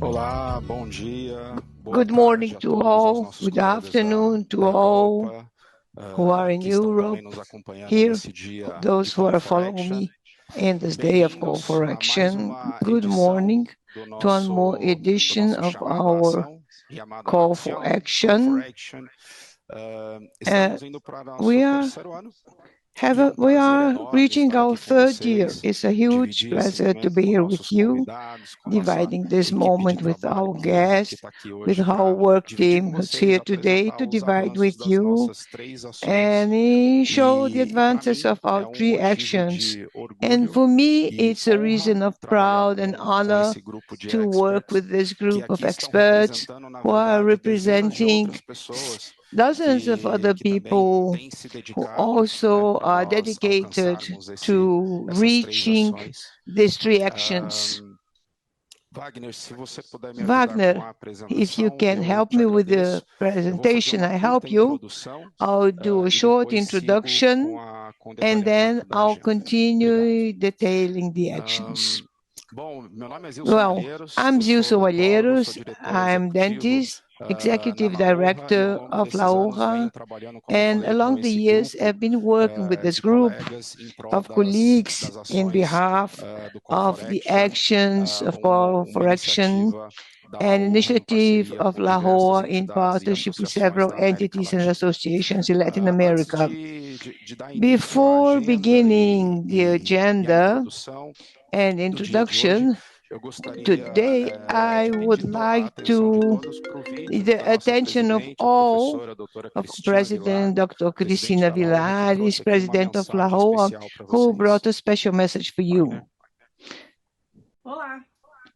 Olá, bom dia, boa Good morning tarde a to todos, aos all, nossos good colegas afternoon to da all Europa, who are in que estão também Europe, nos acompanhando here, nesse dia de those who Call are for following Action. me in this day of call Bem-vindos for a mais action. uma Good edição morning do to one more nosso edition of chamado à our ação, chamado à call for ação, Call for action. Action. Estamos indo para nosso We are terceiro ano. E é um we prazer are enorme reaching estar our aqui com third year. vocês, It's a huge dividir esse pleasure to momento be com here nossos with you, convidados, com a nossa dividing this equipe de moment with trabalho our que guests, está aqui with hoje our para work dividir com team who's vocês, here today apresentar to os divide avanços with das you nossas três ações. and show the E para advances mim of our é um three motivo actions. de And orgulho for me, e it's a honra reason of trabalhar proud and com honor esse grupo de to work experts with this que group of aqui estão experts representando, na who are verdade, dezenas de representing outras pessoas dozens of other que também people têm se who dedicado, né, also para are nós dedicated alcançarmos to essas três reaching ações. these three actions. Wagner, se você puder me ajudar com Wagner, a if you apresentação, can eu help te me with the agradeço. Eu vou fazer presentation, uma I curta help you. introdução I'll do a e short depois sigo introduction com o and then detalhamento da I'll agenda. Obrigado. continue detailing the actions. Bom, meu nome é Zilson Well, Malheiros, I'm eu sou Zilson odontólogo, sou Malheiros. diretor I'm executivo dentist, na executive La Honra e ao director longo of desses La anos venho Honra, trabalhando, como eu and falei, com along the esse years grupo I've been working with this de group colegas em prol of colleagues das in ações behalf do Call for of the Action, actions of Call uma for Action, iniciativa da La an Honra em initiative parceria of com La diversas Honra in entidades e partnership with associações several da América entities and Latina. associations in Latin Antes America. de dar início à Before agenda beginning the e à agenda introdução and do dia de hoje, introduction, eu gostaria today I de would pedir a like atenção de to todos para o vídeo the da nossa attention of presidente, a all professora a doutora of Cristina Vilar, President Dr. presidente Cristina da La Honra, que Vilares, trouxe aqui uma President of La mensagem Honra, especial para who vocês. brought a special message for you. Wagner. Olá,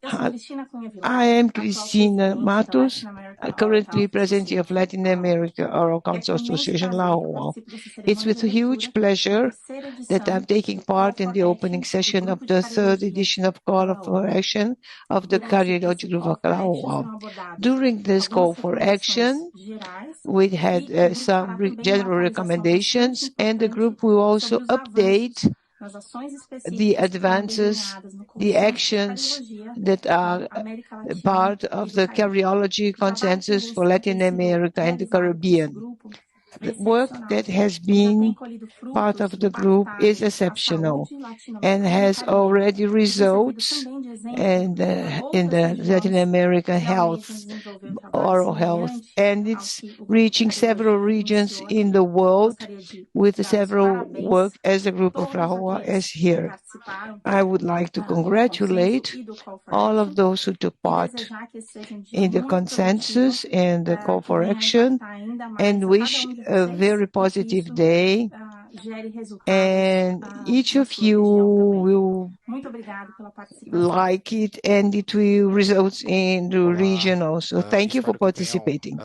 eu sou Cristina Cunha Vilar, I am atual Cristina presidente da Matos, Latin America Oral currently Health president of Association, Latin a LAO. America Oral É Council com imenso Association, La prazer que eu Honra. participo dessa It's cerimônia de with a huge abertura da pleasure terceira that I'm edição taking do Call part in for the opening Action do session of Grupo de the third Cariologia edition of da Call LAO. for Action of the Durante Cariology esse Group Call of for La Action Honra. serão abordadas During this call algumas for recomendações action, gerais we e had o grupo some fará também uma general atualização bastante recommendations, and the importante group will also sobre os avanços update nas ações the específicas que foram advances, delineadas no the consenso de actions Cariologia that com are a América Latina part e of do the Caribe. Cariology O trabalho que consensus vem, for Latin tem sido America and the realizado por esse Caribbean. grupo é The work excepcional. that has Já tem been colhido part frutos of the group is impactáveis à exceptional saúde and latino-americana e has caribenha already e tem servido results também de exemplo and para in outras the Latin regiões American que almejam health, desenvolver um trabalho oral health, semelhante and ao it's que o Grupo de reaching several Cariologia regions iniciou in aqui. the world Gostaria de with dar os several parabéns work as a a group of todos Lahore as aqueles que here. participaram I would like to do consenso congratulate e do Call for all Action of those who took e part desejar que esse seja um dia in the muito produtivo, consensus and the call que for venha a action, impactar ainda mais and a cada wish um de a vocês very e que positive isso day. gere resultados And each na of sua you região também. will Muito obrigado pela participação. like it, and it will result in the Olá, region also. Thank you for espero que tenham participating.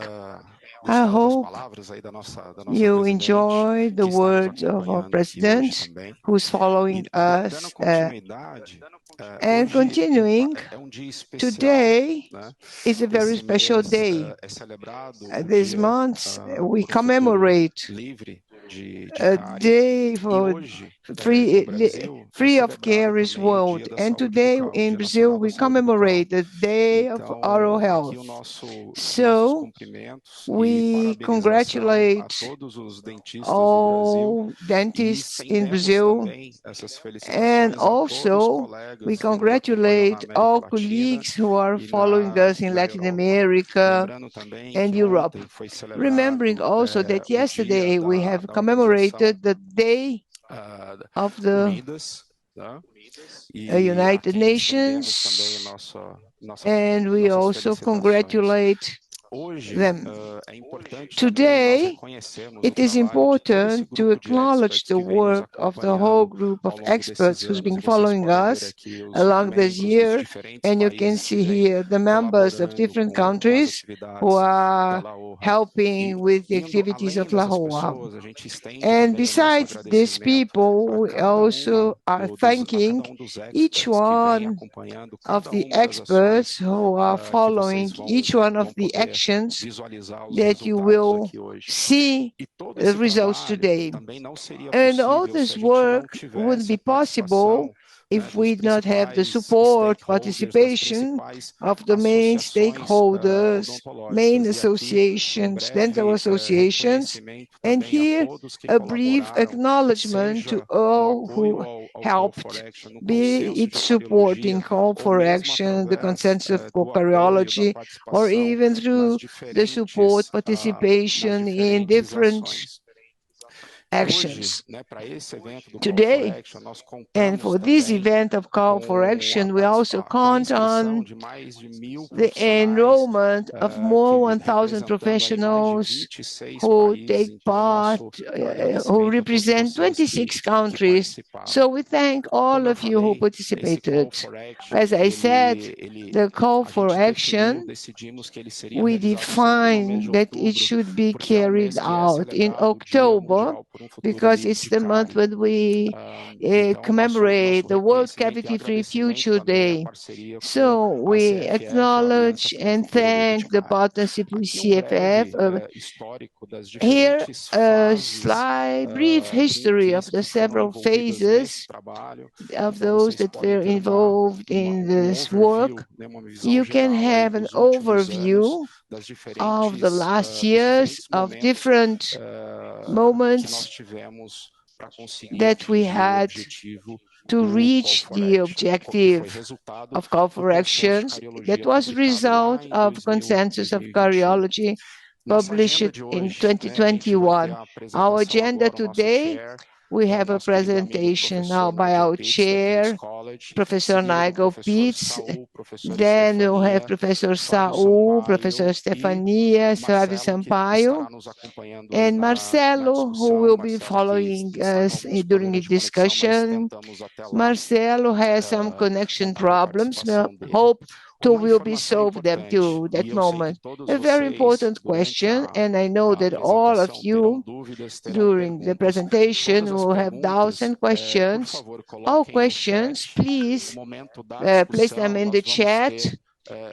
I gostado das hope palavras aí da nossa you presidente, enjoy the que está nos words of our acompanhando aqui hoje president, também. who's following E dando us. continuidade, And hoje continuing, é um dia especial, today né? is a very Esse special mês day. é celebrado o This dia month, we por um futuro commemorate livre de a cárie. day E for hoje, no free, Brasil, é free of celebrado caries também o world. Dia da And Saúde today Bucal, in Dia Brazil, Nacional da we Saúde Bucal. commemorate the Day of Oral Então, Health. aqui os nossos So cumprimentos e we parabenização a congratulate todos os dentistas do Brasil all e dentists in estendemos Brazil, também essas and felicitações a todos os also we colegas que nos acompanham na congratulate América all Latina colleagues who are e following us in na Latin Europa. America Lembrando também and que Europe. ontem foi Remembering celebrado also that o dia yesterday we have da organização commemorated the Day of the Unidas, tá? E a United quem estendemos também Nations, nossas and we also felicitações. congratulate Hoje them. é importante também nós Today, reconhecermos o it is trabalho de todo esse important to grupo de acknowledge experts the que vem nos work of the whole acompanhando group ao of longo desses experts who's anos. been E vocês following podem ver us aqui os along this membros dos year, diferentes and you can países que see vêm here the members of colaborando different com as countries who atividades da are La Honra. helping E with the indo activities além of La dessas Hoa. pessoas, a gente estende And também o nosso besides these agradecimento a people, we cada also are a thanking cada dos each experts que vem one acompanhando of cada the uma das experts ações who are que following vocês each one of vão the poder actions visualizar os that you resultados will aqui hoje. see E todo the esse results trabalho today. também não seria And all possível se this a gente não work would tivesse be a possible participação if we not have the support, participation of the main stakeholders, main associations, dental associations. And here, a brief acknowledgement to all who helped, be it supporting call for action, the consensus for Cariology, or even through the support participation in different actions. Today, and for this event of call for action, we also count on the enrollment of more 1,000 professionals who take part, who represent 26 countries. So we thank all of you who participated. As I said, the call for action, we define that it should be carried out in October, because it's the month when we commemorate the World Cavity-Free Future Day. So we acknowledge and thank the partnership with CFF. Here, a brief history of the several phases of those that were involved in this work. You can have an overview of the last years of different moments that we had to reach the objective of call for actions. That was the result of consensus of Cariology published in 2021. Our agenda today, we have a presentation now by our chair, Professor Nigel Pitts. Then we'll have Professor Saul, Professor Stefania, Sávio Sampaio, and Marcelo, who will be following us during the discussion. Marcelo has some connection problems. We hope to will be solved them to that moment. A very important question, and I know that all of you during the presentation will have doubts and questions. All questions, please place them in the chat.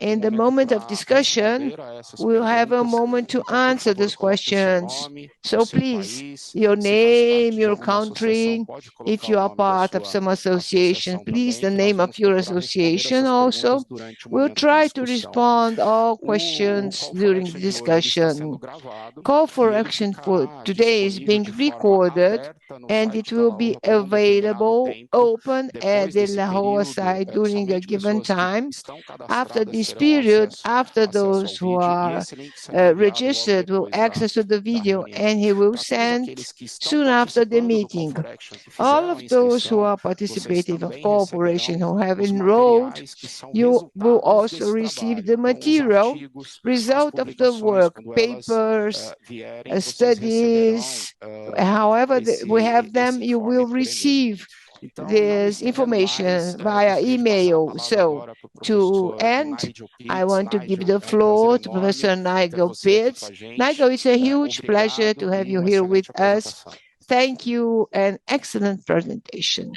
In the moment of discussion, we'll have a moment to answer these questions. So please, your name, your country, if you are part of some association, please the name of your association also. We'll try to respond all questions during the discussion. Call for action for today is being recorded, and it will be available open at the La Rua site during a given time. After this period, after those who are registered will access to the video, and he will send soon after the meeting. All of those who are participating of cooperation who have enrolled, you will also receive the material, result of the work, papers, studies, however we have them, you will receive this information via email. So to end, I want to give the floor to Professor Nigel Pitts. Nigel, it's a huge pleasure to have you here with us. Thank you, and excellent presentation.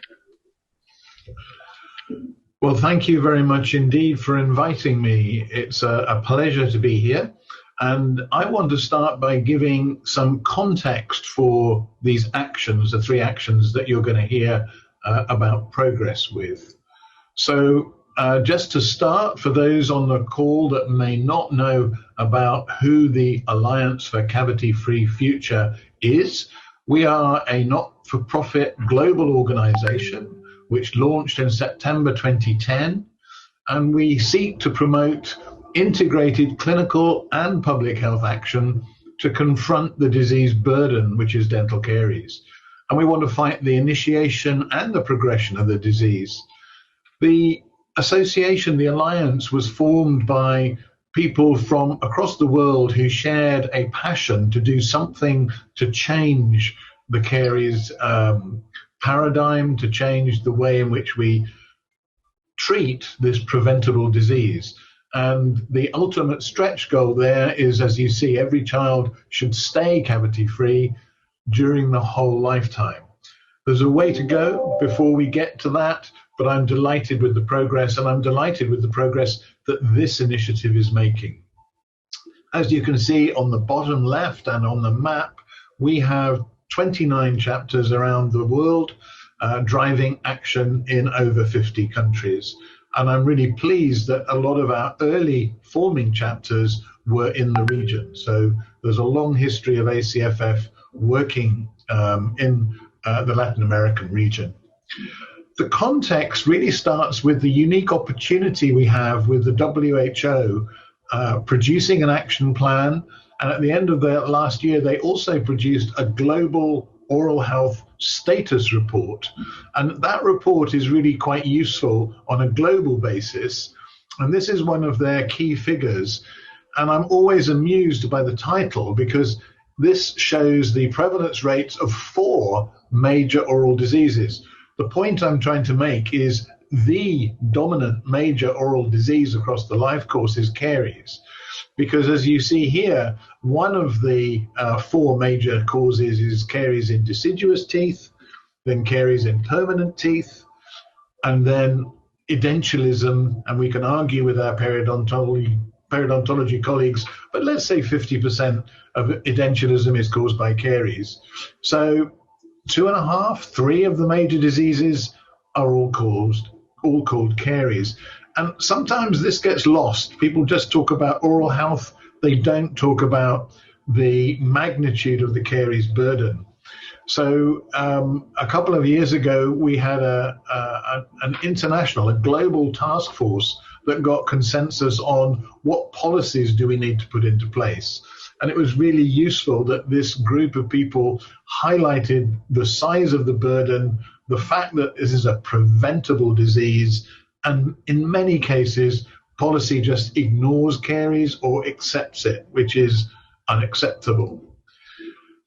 Well, thank you very much indeed for inviting me. It's a pleasure to be here. And I want to start by giving some context for these actions, the three actions that you're going to hear about progress with. So just to start, for those on the call that may not know about who the Alliance for Cavity-Free Future is, we are a not-for-profit global organization which launched in September 2010, and we seek to promote integrated clinical and public health action to confront the disease burden, which is dental caries. And we want to fight the initiation and the progression of the disease. The association, the Alliance, was formed by people from across the world who shared a passion to do something to change the caries paradigm, to change the way in which we treat this preventable disease. And the ultimate stretch goal there is, as you see, every child should stay cavity-free during the whole lifetime. There's a way to go before we get to that, but I'm delighted with the progress, and I'm delighted with the progress that this initiative is making. As you can see on the bottom left and on the map, we have 29 chapters around the world, driving action in over 50 countries. And I'm really pleased that a lot of our early forming chapters were in the region. So there's a long history of ACFF working in the Latin American region. The context really starts with the unique opportunity we have with the WHO producing an action plan. And at the end of the last year, they also produced a global oral health status report. And that report is really quite useful on a global basis. And this is one of their key figures. And I'm always amused by the title because this shows the prevalence rates of 4 major oral diseases. The point I'm trying to make is the dominant major oral disease across the life course is caries. Because as you see here, one of the 4 major causes is caries in deciduous teeth, then caries in permanent teeth, and then edentulosum, and we can argue with our periodontology colleagues, but let's say 50% of edentulosum is caused by caries. So 2.5, 3 of the major diseases are all called caries. And sometimes this gets lost. People just talk about oral health. They don't talk about the magnitude of the caries burden. So a couple of years ago, we had an international, a global task force that got consensus on what policies do we need to put into place. And it was really useful that this group of people highlighted the size of the burden, the fact that this is a preventable disease, and in many cases, policy just ignores caries or accepts it, which is unacceptable.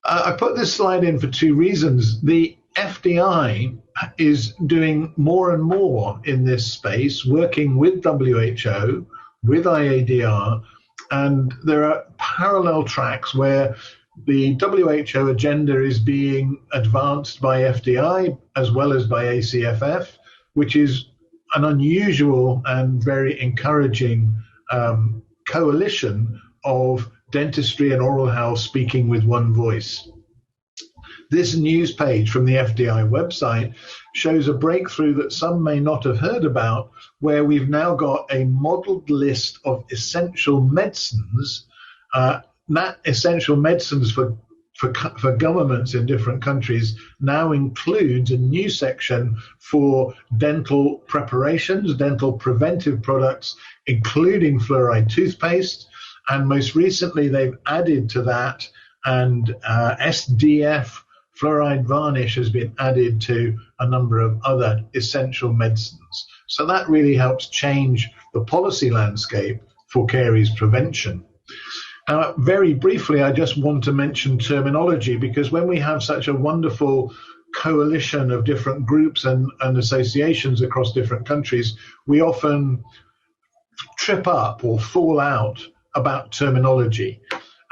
I put this slide in for 2 reasons. The FDI is doing more and more in this space, working with WHO, with IADR, and there are parallel tracks where the WHO agenda is being advanced by FDI as well as by ACFF, which is an unusual and very encouraging coalition of dentistry and oral health speaking with one voice. This news page from the FDI website shows a breakthrough that some may not have heard about, where we've now got a modeled list of essential medicines. That essential medicines for governments in different countries now includes a new section for dental preparations, dental preventive products, including fluoride toothpaste. And most recently, they've added to that, and SDF, fluoride varnish, has been added to a number of other essential medicines. So that really helps change the policy landscape for caries prevention. Now, very briefly, I just want to mention terminology, because when we have such a wonderful coalition of different groups and associations across different countries, we often trip up or fall out about terminology.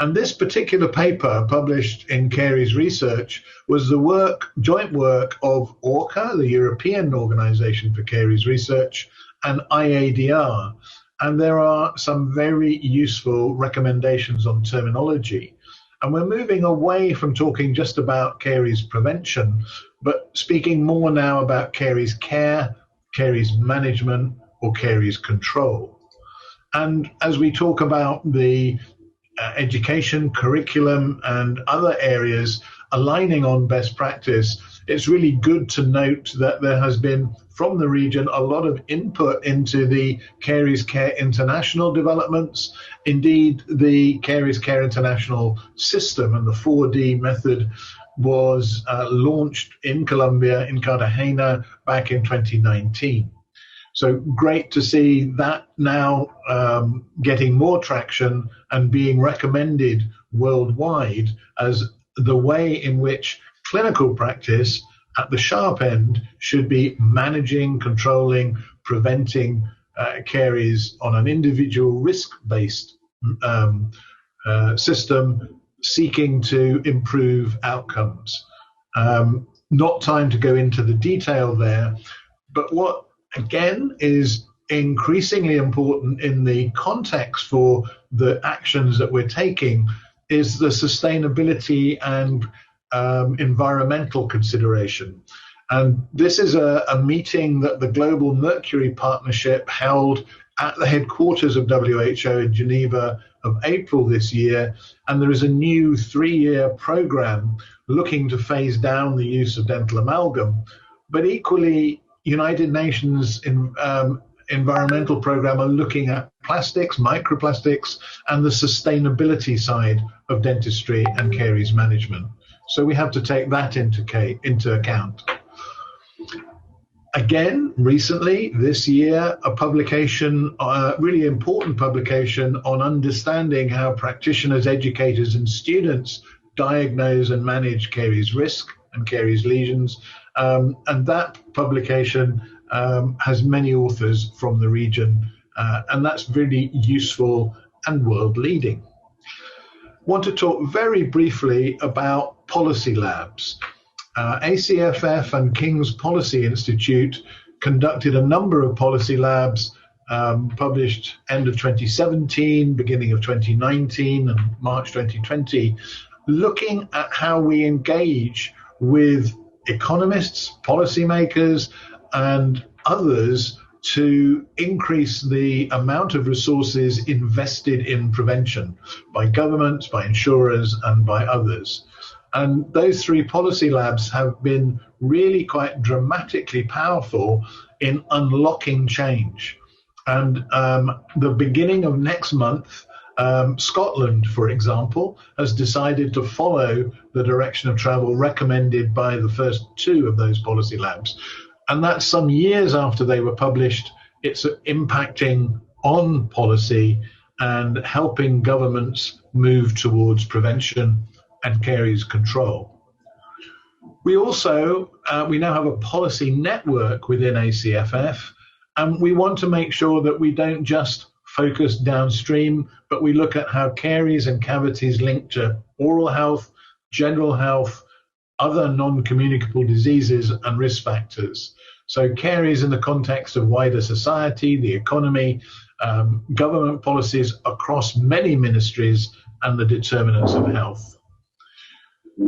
And this particular paper published in Caries Research was the joint work of ORCA, the European Organization for Caries Research, and IADR. And there are some very useful recommendations on terminology. And we're moving away from talking just about caries prevention, but speaking more now about caries care, caries management, or caries control. And as we talk about the education, curriculum, and other areas aligning on best practice, it's really good to note that there has been, from the region, a lot of input into the Caries Care International developments. Indeed, the Caries Care International system and the 4D method was launched in Colombia, in Cartagena, back in 2019. So great to see that now getting more traction and being recommended worldwide as the way in which clinical practice at the sharp end should be managing, controlling, preventing caries on an individual risk-based system, seeking to improve outcomes. Not time to go into the detail there, but what again is increasingly important in the context for the actions that we're taking is the sustainability and environmental consideration. And this is a meeting that the Global Mercury Partnership held at the headquarters of WHO in Geneva of April this year. And there is a new 3-year program looking to phase down the use of dental amalgam. But equally, United Nations environmental program are looking at plastics, microplastics, and the sustainability side of dentistry and caries management. So we have to take that into account. Again, recently, this year, a publication, a really important publication on understanding how practitioners, educators, and students diagnose and manage caries risk and caries lesions. And that publication has many authors from the region, and that's really useful and world leading. Want to talk very briefly about policy labs. ACFF and King's Policy Institute conducted a number of policy labs, published end of 2017, beginning of 2019, and March 2020, looking at how we engage with economists, policymakers, and others to increase the amount of resources invested in prevention by governments, by insurers, and by others. And those 3 policy labs have been really quite dramatically powerful in unlocking change. And the beginning of next month, Scotland, for example, has decided to follow the direction of travel recommended by the first 2 of those policy labs. And that's some years after they were published. It's impacting on policy and helping governments move towards prevention and caries control. We also, we now have a policy network within ACFF, and we want to make sure that we don't just focus downstream, but we look at how caries and cavities link to oral health, general health, other non-communicable diseases and risk factors. So caries in the context of wider society, the economy, government policies across many ministries, and the determinants of health.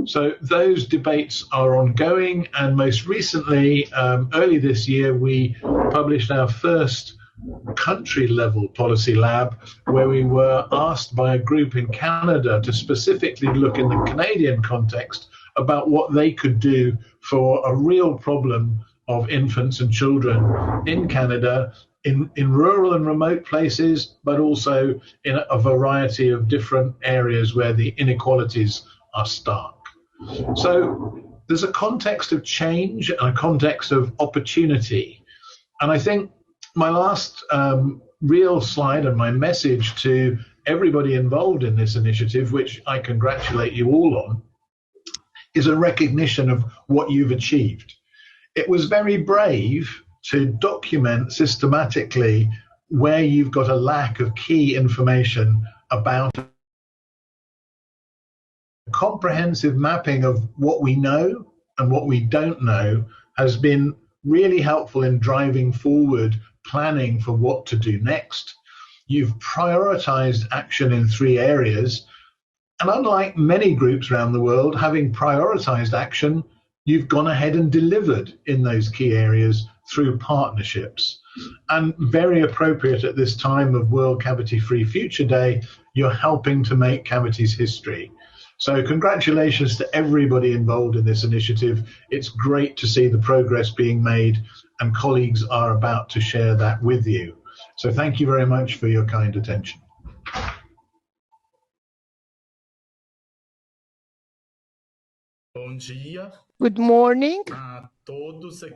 So those debates are ongoing, and most recently, early this year, we published our first country-level policy lab, where we were asked by a group in Canada to specifically look in the Canadian context about what they could do for a real problem of infants and children in Canada, in rural and remote places, but also in a variety of different areas where the inequalities are stark. So there's a context of change and a context of opportunity. And I think my last real slide and my message to everybody involved in this initiative, which I congratulate you all on, is a recognition of what you've achieved. It was very brave to document systematically where you've got a lack of key information about comprehensive mapping of what we know and what we don't know has been really helpful in driving forward planning for what to do next. You've prioritized action in 3 areas. And unlike many groups around the world, having prioritized action, you've gone ahead and delivered in those key areas through partnerships. And very appropriate at this time of World Cavity Free Future Day, you're helping to make cavities history. So congratulations to everybody involved in this initiative. It's great to see the progress being made, and colleagues are about to share that with you. So thank you very much for your kind attention. Good morning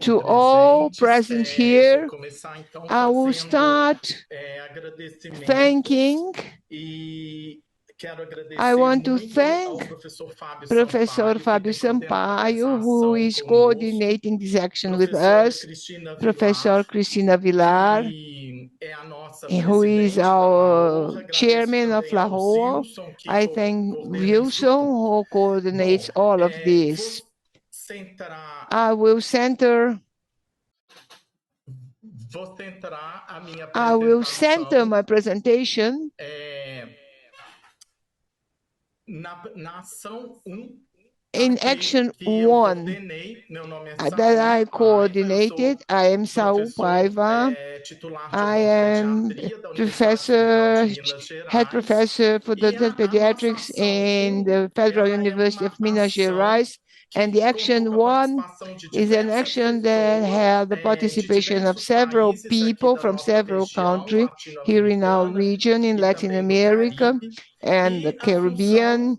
to all present here. I will start thanking. I want to thank Professor Fábio Sampaio, who is coordinating this action with us, Professor Cristina Vilar, who is our chairman of LAHOA. I thank Wilson, who coordinates all of this. I will center my presentation In action 1 that I coordinated, I am Saul Paiva. I am professor, head professor for the pediatrics in the Federal University of Minas Gerais. And the action 1 is an action that had the participation of several people from several countries here in our region, in Latin America and the Caribbean.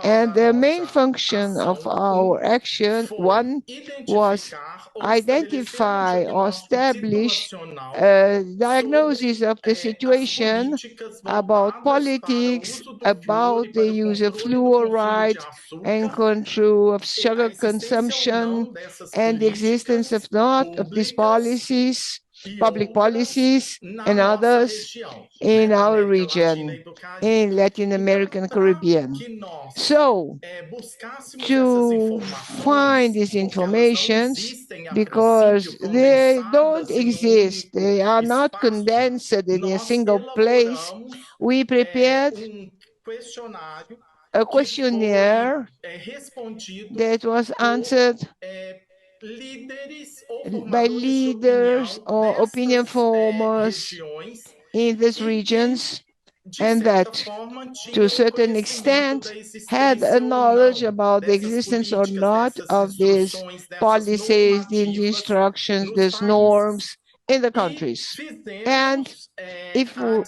And the main function of our action 1 was identify or establish a diagnosis of the situation, about politics, about the use of fluoride and control of sugar consumption, and the existence of not of these policies, public policies, and others in our region, in Latin American Caribbean. So, to find these informations, because they don't exist, they are not condensed in a single place, we prepared a questionnaire that was answered by leaders or opinion formers in these regions, and that to a certain extent had a knowledge about the existence or not of these policies, these instructions, these norms in the countries. And if we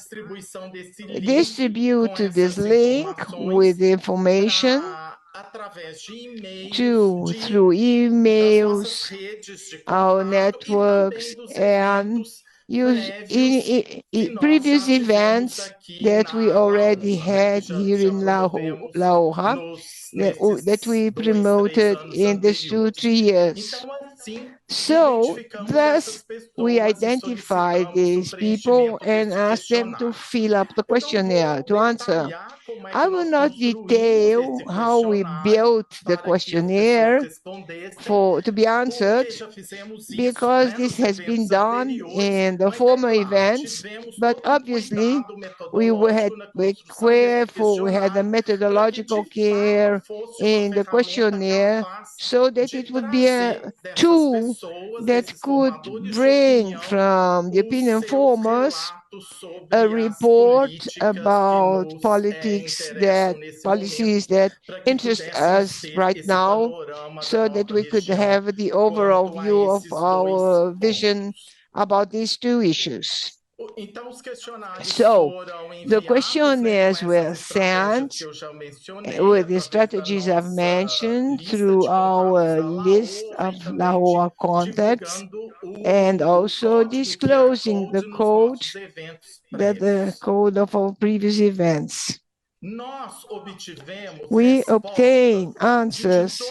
distribute this link with the information through emails, our networks, and use in previous events that we already had here in Laoha, that we promoted in these 3 years. So, thus, we identify these people and ask them to fill up the questionnaire, to answer. I will not detail how we built the questionnaire to be answered, because this has been done in the former events, but obviously we had careful, we had a methodological care in the questionnaire, so that it would be a tool that could bring from the opinion formers a report about policies that interest us right now, so that we could have the overall view of our vision about these 2 issues. So, the questionnaires were sent with the strategies I've mentioned through our list of Laoa contacts, and also disclosing the code of our previous events. We obtained answers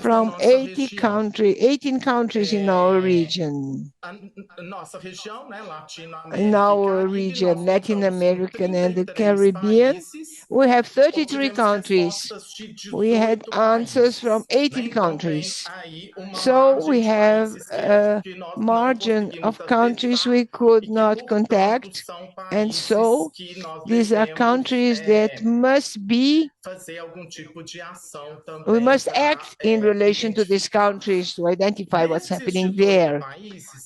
from 18 countries in our region. In our region, Latin American and the Caribbean, we have 33 countries. We had answers from 18 countries. So we have a margin of countries we could not contact. And so these are countries that we must act in relation to these countries to identify what's happening there.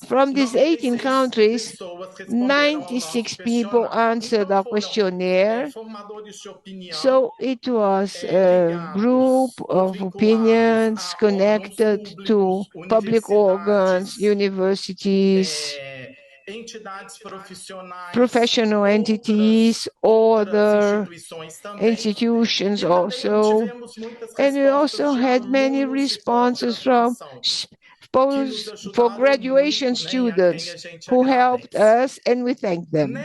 From these 18 countries, 96 people answered our questionnaire. So it was a group of opinions connected to public organs, universities, professional entities, other institutions also. And we also had many responses from for graduation students who helped us, and we thank them.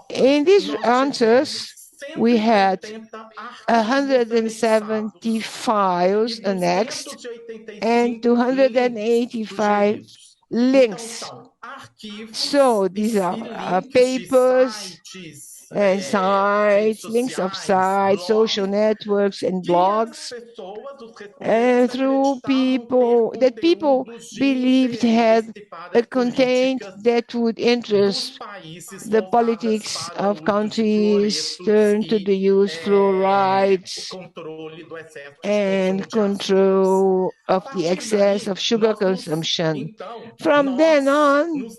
In these answers, we had 170 files annexed and 285 links. So these are papers, and sites, links of sites, social networks, and blogs through people that people believed had a content that would interest the politics of countries, turn to the use fluorides and control of the excess of sugar consumption. From then on,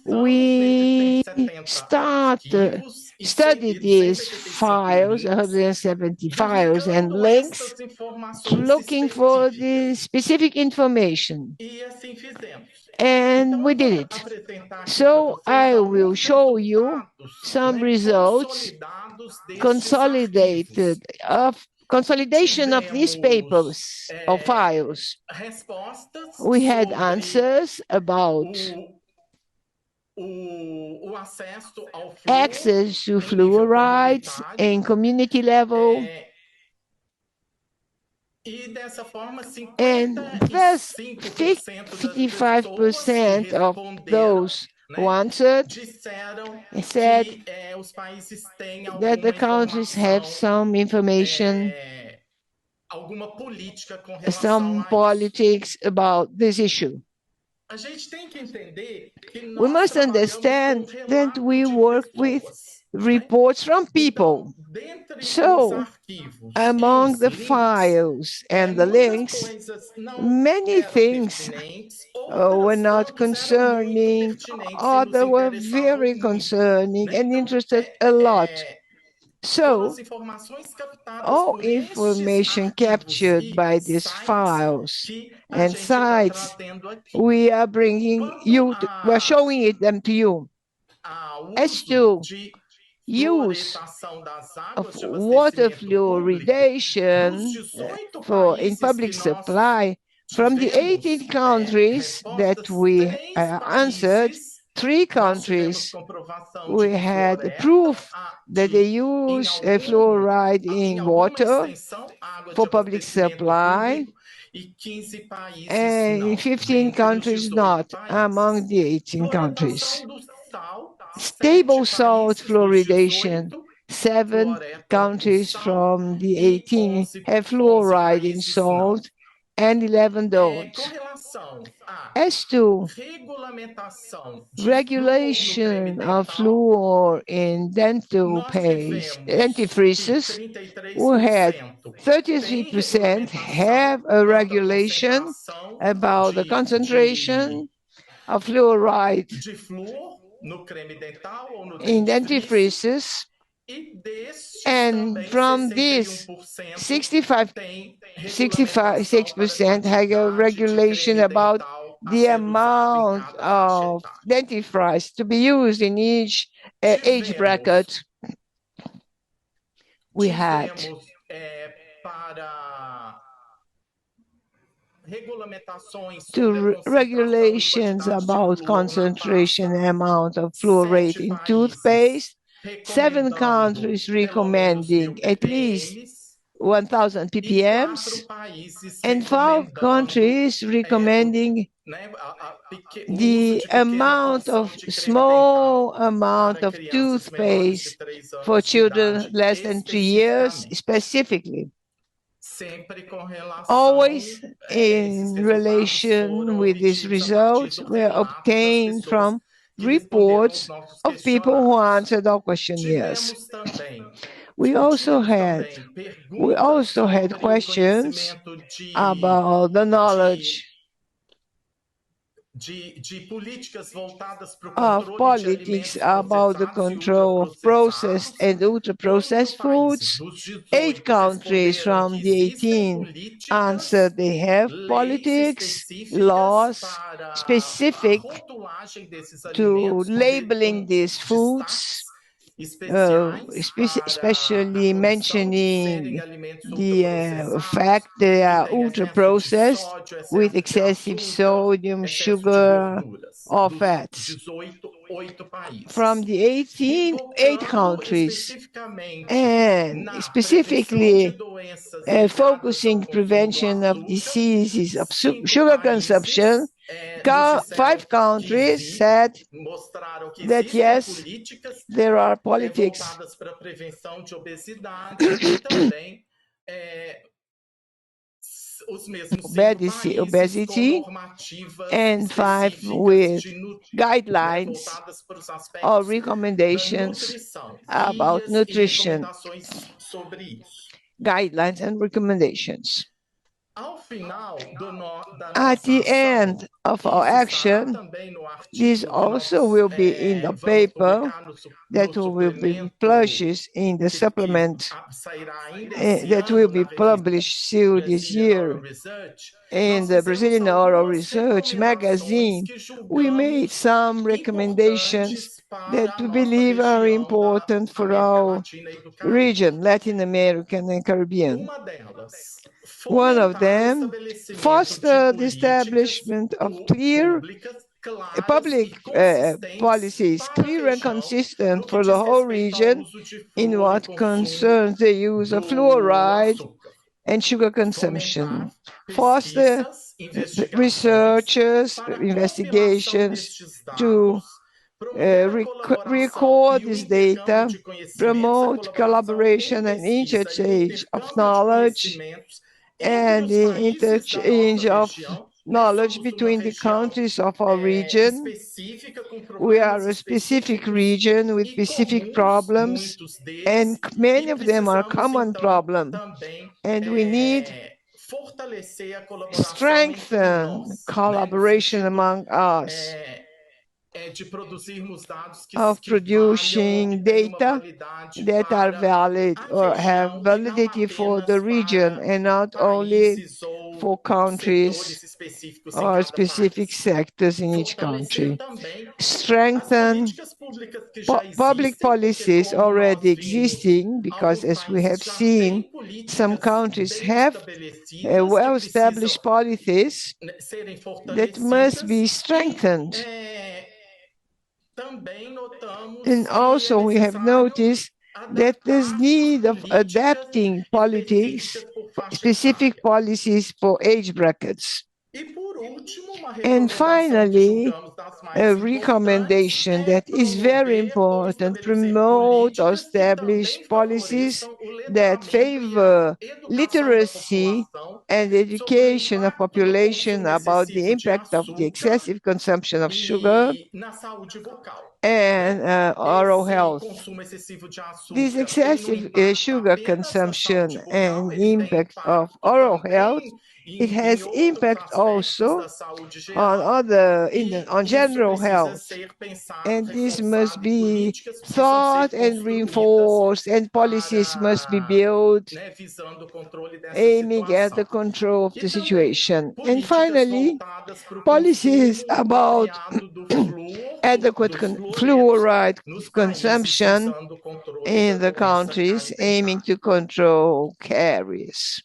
we study these files, 170 files and links, looking for the specific information. And we did it. So I will show you some results consolidation of these papers or files. We had answers about access to fluorides in community level, and thus 55% of those who answered said that the countries have some information, some politics about this issue. We must understand that we work with reports from people. So, among the files and the links, many things were not concerning, others were very concerning and interested a lot. So, all information captured by these files and sites, we are showing them to you. As to use of water fluoridation in public supply, from the 18 countries that we answered, 3 countries we had proof that they use fluoride in water for public supply, and 15 countries not, among the 18 countries. Stable salt fluoridation, 7 countries from the 18 have fluoride in salt and 11 don't. As to regulation of fluor in dentifrices, we had 33% have a regulation about the concentration of fluoride in dentifrices, and from this 66% had a regulation about the amount of dentifrice to be used in each age bracket. We had regulations about concentration and amount of fluoride in toothpaste, 7 countries recommending at least 1,000 ppms, and 5 countries recommending the small amount of toothpaste for children less than 3 years specifically. Always in relation with these results were obtained from reports of people who answered our questionnaires. We also had questions about the knowledge of politics about the control of processed and ultra-processed foods. 8 countries from the 18 answered they have politics, laws specific to labeling these foods, especially mentioning the fact they are ultra-processed with excessive sodium, sugar, or fats. From the 8 countries, and specifically focusing prevention of diseases of sugar consumption, 5 countries said that yes, there are politics para a prevenção de obesidade e também os mesmos 5 países obesity, com normativas and 5 with guidelines voltadas para os aspectos or da recommendations nutrição, about guias e nutrition, recomendações sobre isso. guidelines and recommendations. Ao final da At nossa the ação, end of our isso estará action, também no this artigo que also nós will be in the vamos paper publicar that no will be suplemento published in the que supplement sairá ainda esse that ano will na be revista published still this Brazilian Oral year Research. in Nós the fizemos Brazilian Oral algumas Research recomendações magazine. que We made julgamos some recommendations importantes para that a we nossa believe are região important da for América our Latina e do Caribe. region, Latin American and Caribbean. Uma delas, One of fomentar o them, estabelecimento foster de the establishment of clear públicas claras public e consistentes policies, para a clear and região consistent no que for the diz whole respeito ao region uso de in flúor e what consumo concerns the use of do fluoride açúcar. and sugar consumption. Fomentar Foster pesquisas, investigações researchers, para a investigations destes to dados, promover a colaboração record e o this intercâmbio data, de conhecimentos, promote a colaboração collaboration em and pesquisa e o interchange of intercâmbio de knowledge conhecimentos and entre os the países da interchange nossa of região. knowledge Nós somos uma between the região countries of our region. específica com We problemas are a specific específicos region with e specific comuns, problems, muitos deles, and many e of them are precisamos common então problem. também And we need fortalecer a colaboração entre strengthen nós, collaboration né, no among us de produzirmos dados of que valham, producing que tenham uma data validade that are para valid a or have região e não validity for the apenas region para and not only países ou for countries setores específicos em or cada specific país. sectors in each Fortalecer country. também as Strengthen políticas públicas que já public existem, porque policies como already nós vimos, existing, because alguns as we have países já seen, têm some políticas countries bem have estabelecidas que well-established precisam policies serem that must fortalecidas be strengthened. Também notamos And que also we have noticed that there's adaptar need of políticas adapting politics, específicas por faixa specific etária. policies for age brackets. E por último, uma And recomendação que finally, julgamos das mais a importantes recommendation that is very important, promote or establish policies that favor literacy and education of population about the impact of the excessive consumption of sugar na saúde vocal. and oral health. Consumo excessivo de açúcar This tem no excessive impacto sugar apenas na consumption saúde vocal, and ele tem impact of impacto oral também health, it has outros impact aspectos also da saúde on geral, on general isso health. precisa ser pensado, And this reforçado, must be políticas precisam thought ser and construídas reinforced, and policies must be built visando o controle dessa aiming at the situação. control of E the também situation. And políticas finally, voltadas para o policies consumo about apropriado do flúor, adequate do fluoride nos países consumption visando o controle in da the doença countries carie aiming to control caries.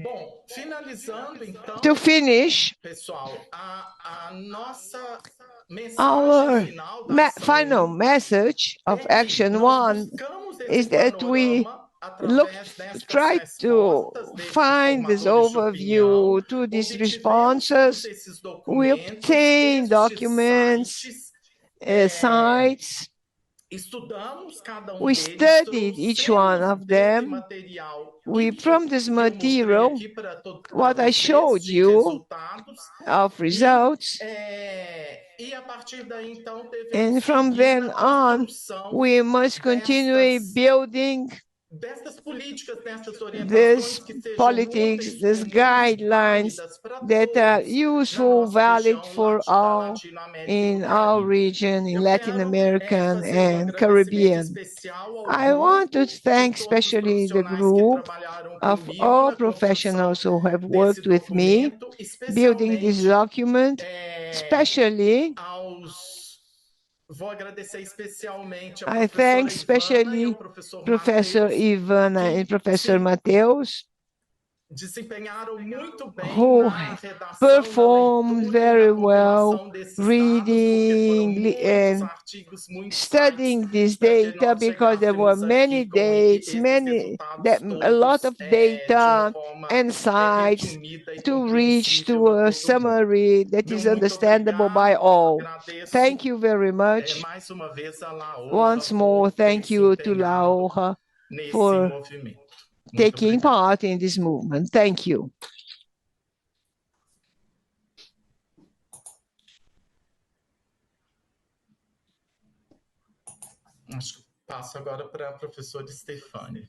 Bom, finalizando então, To finish, pessoal, a nossa our mensagem final da ação final message of é que Action nós 1 buscamos is esse that we panorama look, através destas try to respostas destes find this formadores de opinião, overview to these obtivemos responses. todos esses We documentos, obtain estes documents, sites, sites. estudamos cada We deles, studied each one trouxemos of desse them. material From this que eu mostrei material, aqui para what I vocês showed de you resultados, of results, e a partir daí então and devemos from seguir then na on, construção we must continue building destas políticas, destas these orientações que sejam politics, úteis, these comuns, guidelines válidas para that are todos useful, na nossa valid região for da all Latinoamérica e in do our Caribe. region, in Eu Latin quero American fazer and agradecimento Caribbean. especial ao I want to grupo, thank de todos os especially the profissionais que group trabalharam of comigo all na construção professionals who have desse worked with me documento, building this especialmente document, especially vou agradecer especialmente a I professora thank Ivana e especially ao professor Professor Mateus, Ivana and Professor Mateus, desempenharam muito bem who na redação, na performed leitura e very na well compilação desses dados, porque foram reading muitos and artigos, muitos studying sites this para que data nós because there were chegássemos many aqui com dates, esses resultados a lot todos of de uma data forma and sites resumida e to reach to compreensível a a todo mundo. summary that Meu is muito understandable by obrigado, all. agradeço Thank you very much. mais uma vez a Laura Once more, por ter thank se you to empenhado Laura nesse for movimento. Muito taking obrigado. part in this movement. Thank you. Acho que passo agora para a professora Stefania.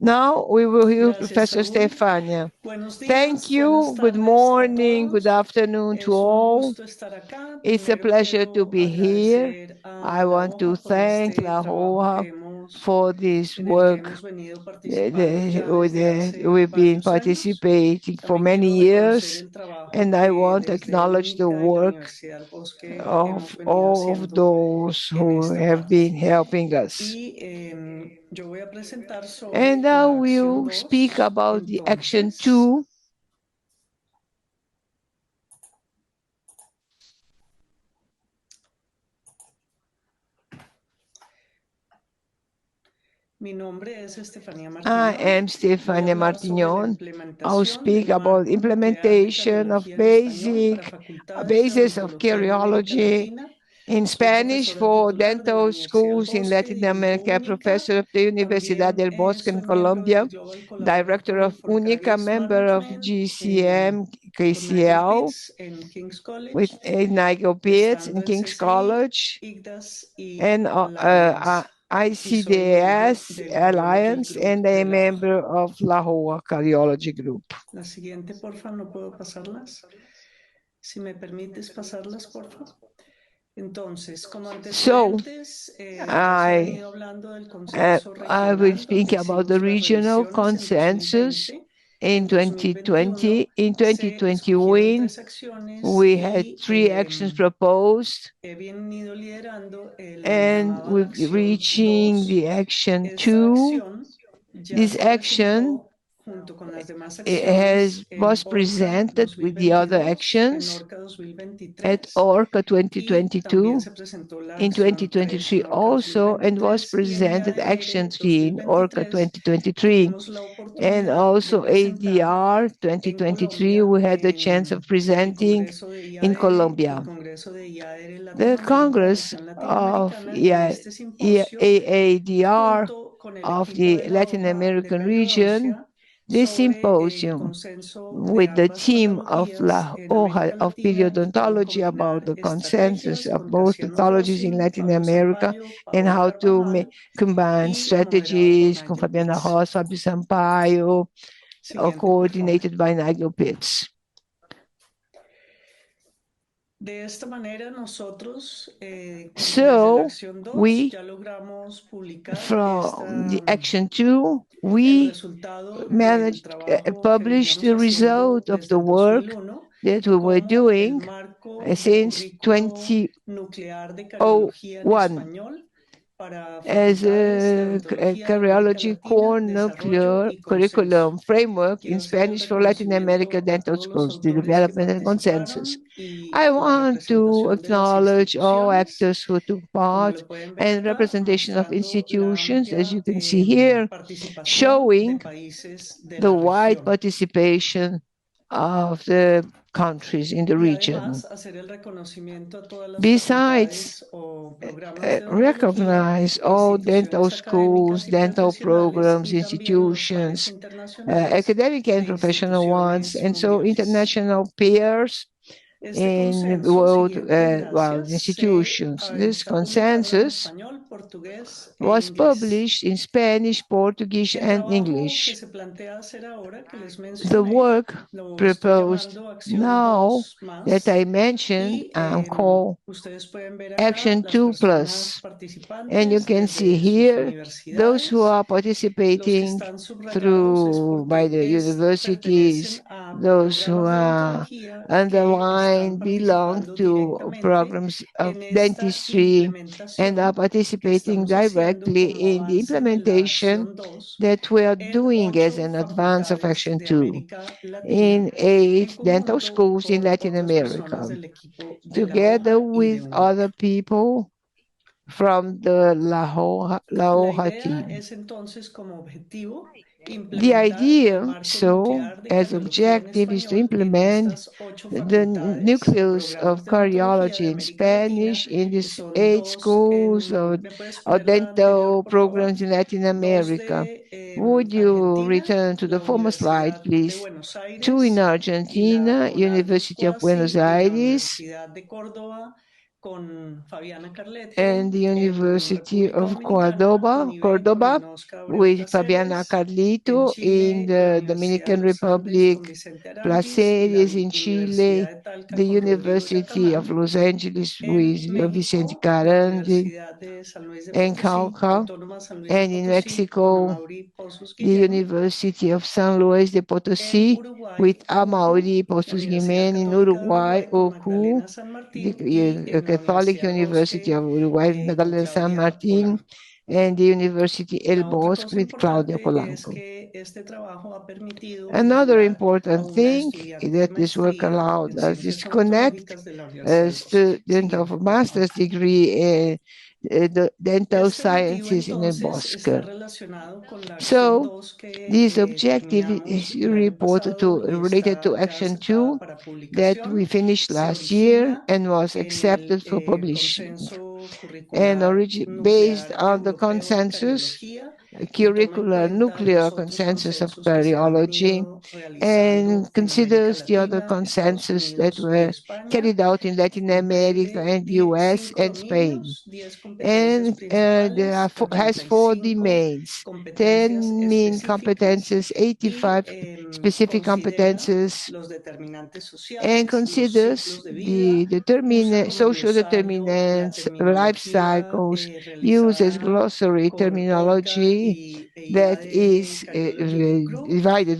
Now we will hear Gracias, Professor Saúl. Stefania. Buenos días, Thank you. buenas Good tardes morning, a good todos. afternoon to Es un all. gusto estar acá. It's a Primero pleasure to quiero be here. agradecer I a la want to hoja por thank este La trabajo Hoja que hemos, for this en el que work hemos venido participando ya desde hace we've been varios años. participating for También many quiero reconocer years, el trabajo and I que want to desde acknowledge the UNICA y la work Universidad del Bosque of hemos venido all of haciendo those en who esta have parte. been helping us. Y yo voy a presentar sobre And I la acción will 2. speak about the action Entonces, 2. mi nombre es Estefanía I Martínez. am Stefania Martignon. I'll speak about implementation of basis of Cariology in Spanish for dental schools in Latin America, professor of the Universidad del Bosque in Colombia, director of UNICA, member of GCM, KCL, with Nigel Pitts in King's College, and ICDS Alliance, and a member of La Joa Cariology Group. La siguiente, porfa, no puedo pasarlas. Si me permites pasarlas, porfa. Entonces, como antecedentes, ya se ha venido hablando del consenso I will regional, speak donde about the hicimos las regional revisiones consensus en 2020. In se 2021, escogieron 3 acciones we had 3 actions proposed, he venido liderando el and llamado a la we're acción reaching 2. the action Esta 2. acción ya This se action presentó junto con las demás acciones was presented with the other 2022, actions en ORCA 2023, at ORCA y también 2022, se presentó la in acción 2023 3 en ORCA also, and was 2023, y en presented ADR Action 3 in ORCA 2023. tuvimos la oportunidad And also de presentar ADR 2023, we had the chance of presenting in Colombia. The Congress of AADR of the Latin American region, this symposium with the team of La Hoja of periodontology about the consensus of both pathologies in Latin America and how to combine strategies con Fabiana Ross, Fabio Sampaio, coordinated by Nigel Pitts. De esta manera nosotros So, desde la acción 2 we, ya logramos publicar from the action 2, we managed to publish the result of the work that we were doing since 2001 as a Cariology core nuclear curriculum framework in Spanish for Latin America dental schools, the development and consensus. I want to acknowledge all actors who took part and representation of institutions, as you can see here, showing the wide participation of the countries in the region. Besides, recognize all dental schools, dental programs, institutions, academic and professional ones, and so international peers in world institutions. This consensus was published in Spanish, Portuguese, and English. The work proposed now that I mentioned called Action 2 Plus. And you can see here those who are participating by the universities those who are underlined belong to programs of dentistry and are participating directly in the implementation that we are doing as an advance of Action 2 in 8 dental schools in Latin America, together with other people from the La Hoja team. The idea, so, as objective, is to implement the nucleus of Cariology in Spanish in these 8 schools or dental programs in Latin America. Would you return to the former slide, please? 2 in Argentina, University of Buenos Aires, and the University of Cordoba, with Fabiana Carlito in the Dominican Republic, Placeres in Chile, the University of Los Angeles with Vicente Carandi and Cauca, and in Mexico, the University of San Luis de Potosí with Amaury Postos Jiménez in Uruguay, OCU, the Catholic University of Uruguay, Medalla de San Martin, and the University El Bosque with Claudia Polanco. Another important thing that this work allowed us is to connect a student of a master's degree in the dental sciences in El Bosque. So, this objective is related to Action 2 that we finished last year and was accepted for publishing, and based on the consensus, nuclear consensus of Cariology, and considers the other consensus that were carried out in Latin America and US and Spain. And has 4 domains, 10 main competences, 85 specific competences, and considers the social determinants, life cycles, uses glossary terminology that is divided,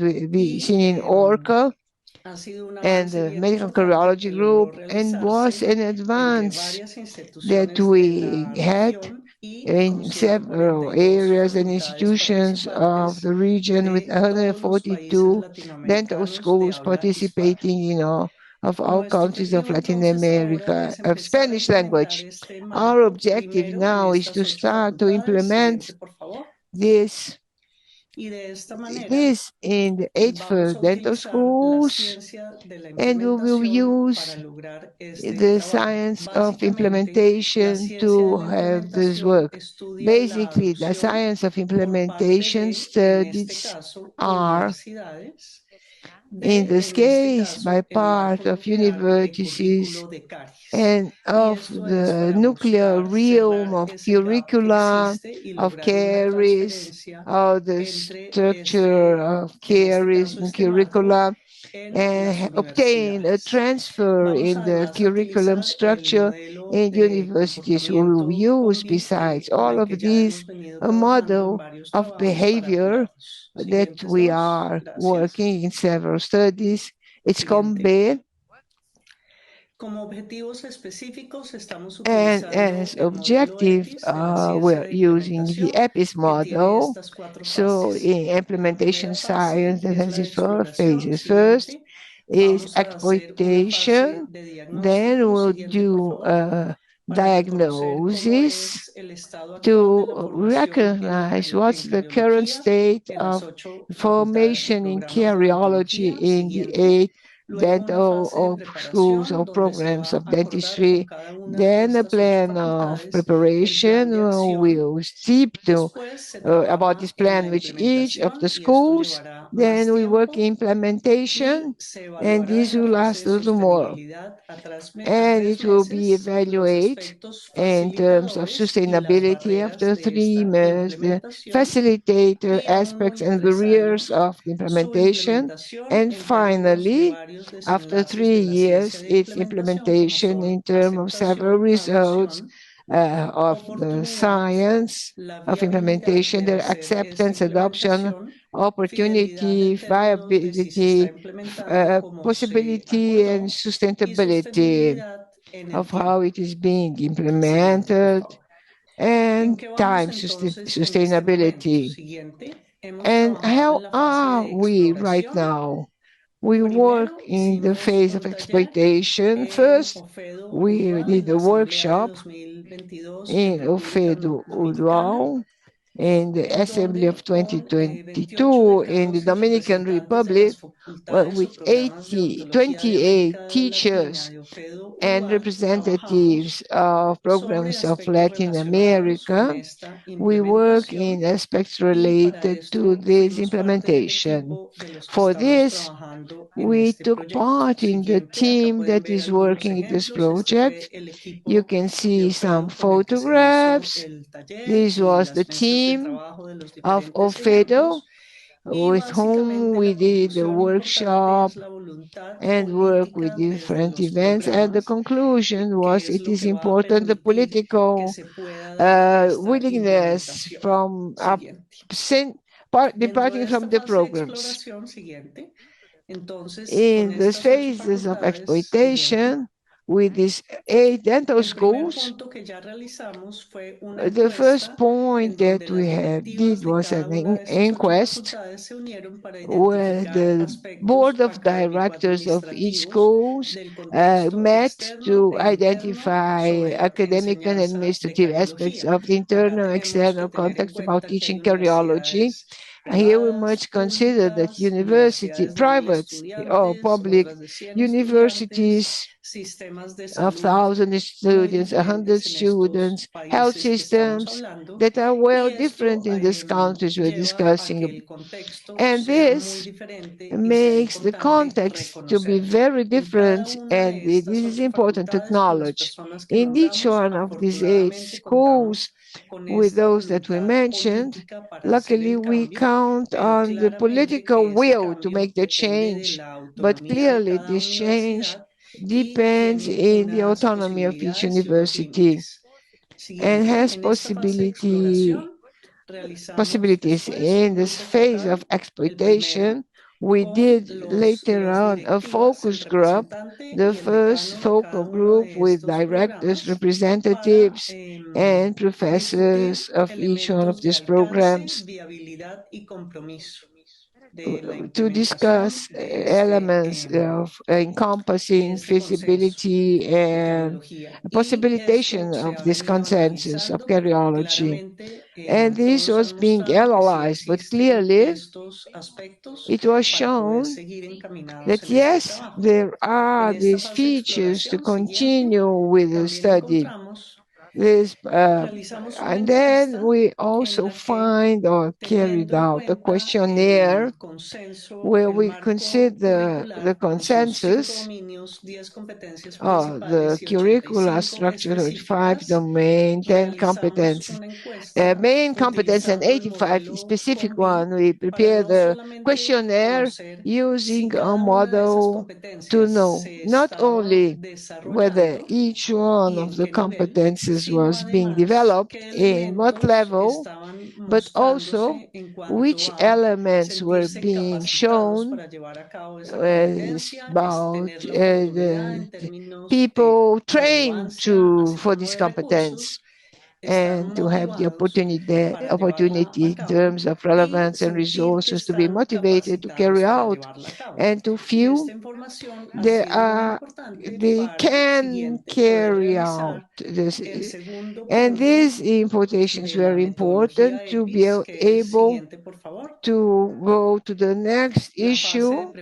seen in ORCA and the Medical Cariology Group, and was an advance that we had in several areas and institutions of the region, with 142 dental schools participating of all countries of Latin America of Spanish language. Our objective now is to start to implement this in the 8 dental schools, and we will use the science of implementation to have this work. Basically, the science of implementation studies are, in this case, by part of universities and of the nuclear realm of curricula, of caries, of the structure of caries in curricula, and obtain a transfer in the curriculum structure in universities. We will use, besides all of these, a model of behavior that we are working in several studies. It's COMBE. And as objective, we're using the EPIS model. So in implementation science, that has its 4 phases. First is exploitation, then we'll do diagnosis to recognize what's the current state of formation in Cariology in the 8 dental or schools or programs of dentistry. Then a plan of preparation. We'll steep to about this plan with each of the schools. Then we work implementation, and this will last a little more. And it will be evaluated in terms of sustainability after 3 years, the facilitator aspects and barriers of the implementation. And finally, after 3 years, its implementation in terms of several results of the science of implementation, their acceptance, adoption, opportunity, viability, possibility, and sustainability of how it is being implemented, and time sustainability. And how are we right now? We work in the phase of exploitation. First, we did a workshop in Ofedo Urual in the Assembly of 2022 in the Dominican Republic, with 28 teachers and representatives of programs of Latin America. We work in aspects related to this implementation. For this, we took part in the team that is working in this project. You can see some photographs. This was the team of Ofedo, with whom we did a workshop and work with different events. And the conclusion was it is important the political willingness from departing from the programs. In the phases of exploitation, with these 8 dental schools, the first point that we did was an inquest where the board of directors of each schools met to identify academic and administrative aspects of the internal and external context about teaching Cariology. Here we must consider that private or public universities of thousands of students, 100 students, health systems that are well different in these countries we're discussing. And this makes the context to be very different, and this is important to acknowledge. In each one of these 8 schools, with those that we mentioned, luckily we count on the political will to make the change, but clearly this change depends in the autonomy of each university and has possibilities. In this phase of exploitation, we did later on a focus group, the first focal group with directors, representatives, and professors of each one of these programs to discuss elements of encompassing feasibility and possibilitation of this consensus of Cariology. And this was being analyzed, but clearly it was shown that yes, there are these features to continue with the study. And then we also find or carried out a questionnaire where we consider the consensus, the curricula structure with 5 domain, 10 competences, main competence and 85 specific one. We prepare the questionnaire using a model to know not only whether each one of the competences was being developed in what level, but also which elements were being shown about the people trained for this competence and to have the opportunity in terms of relevance and resources to be motivated to carry out and to feel they can carry out this. And these importations is very important to be able to go to the next issue,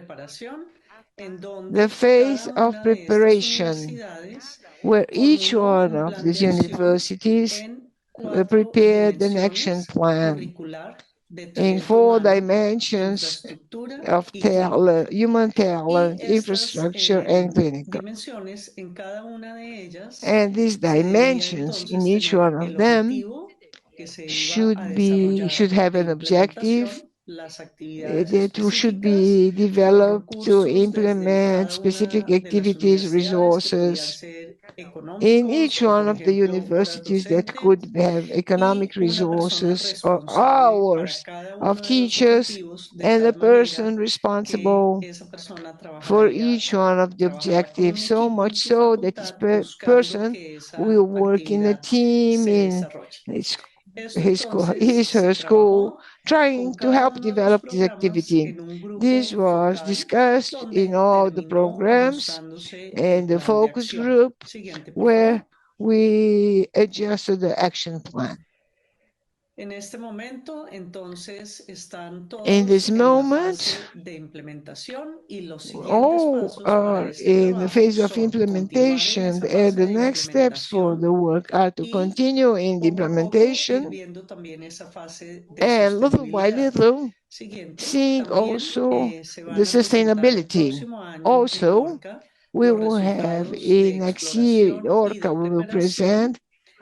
the phase of preparation, where each one of these universities prepared an action plan in 4 dimensions of human talent, infrastructure, and clinical. And these dimensions in each one of them should have an objective that should be developed to implement specific activities, resources, in each o, one por of the ejemplo, horas universities that docente, could have economic y una persona resources or responsable para hours cada of uno de los teachers, objetivos, de and a tal manera person que responsible esa persona for each one of the trabajará con un objectives, so equipo en much su so that this facultad buscando person que esa will work in a actividad team se in desarrolle. his, Esto his, entonces his se her school, trabajó trying con to cada help uno de los develop this programas activity. en un This grupo was focal discussed in donde all the terminó programs ajustándose and el the plan de focus acción. group Siguiente, por where favor. we adjusted the action plan. En este momento, entonces, están In this todos en la moment, fase de implementación y los siguientes all pasos para are este in the trabajo phase of son continuar en implementation, esa and fase the de next steps for the implementación work are to y continue in the poco a poco ir implementation, viendo también esa fase de and little by sostenibilidad. little, Siguiente, seeing también also se the van a presentar el sustainability. próximo año en Also, Orca we los will have resultados de in next year, exploración y de ORCA, we will preparación present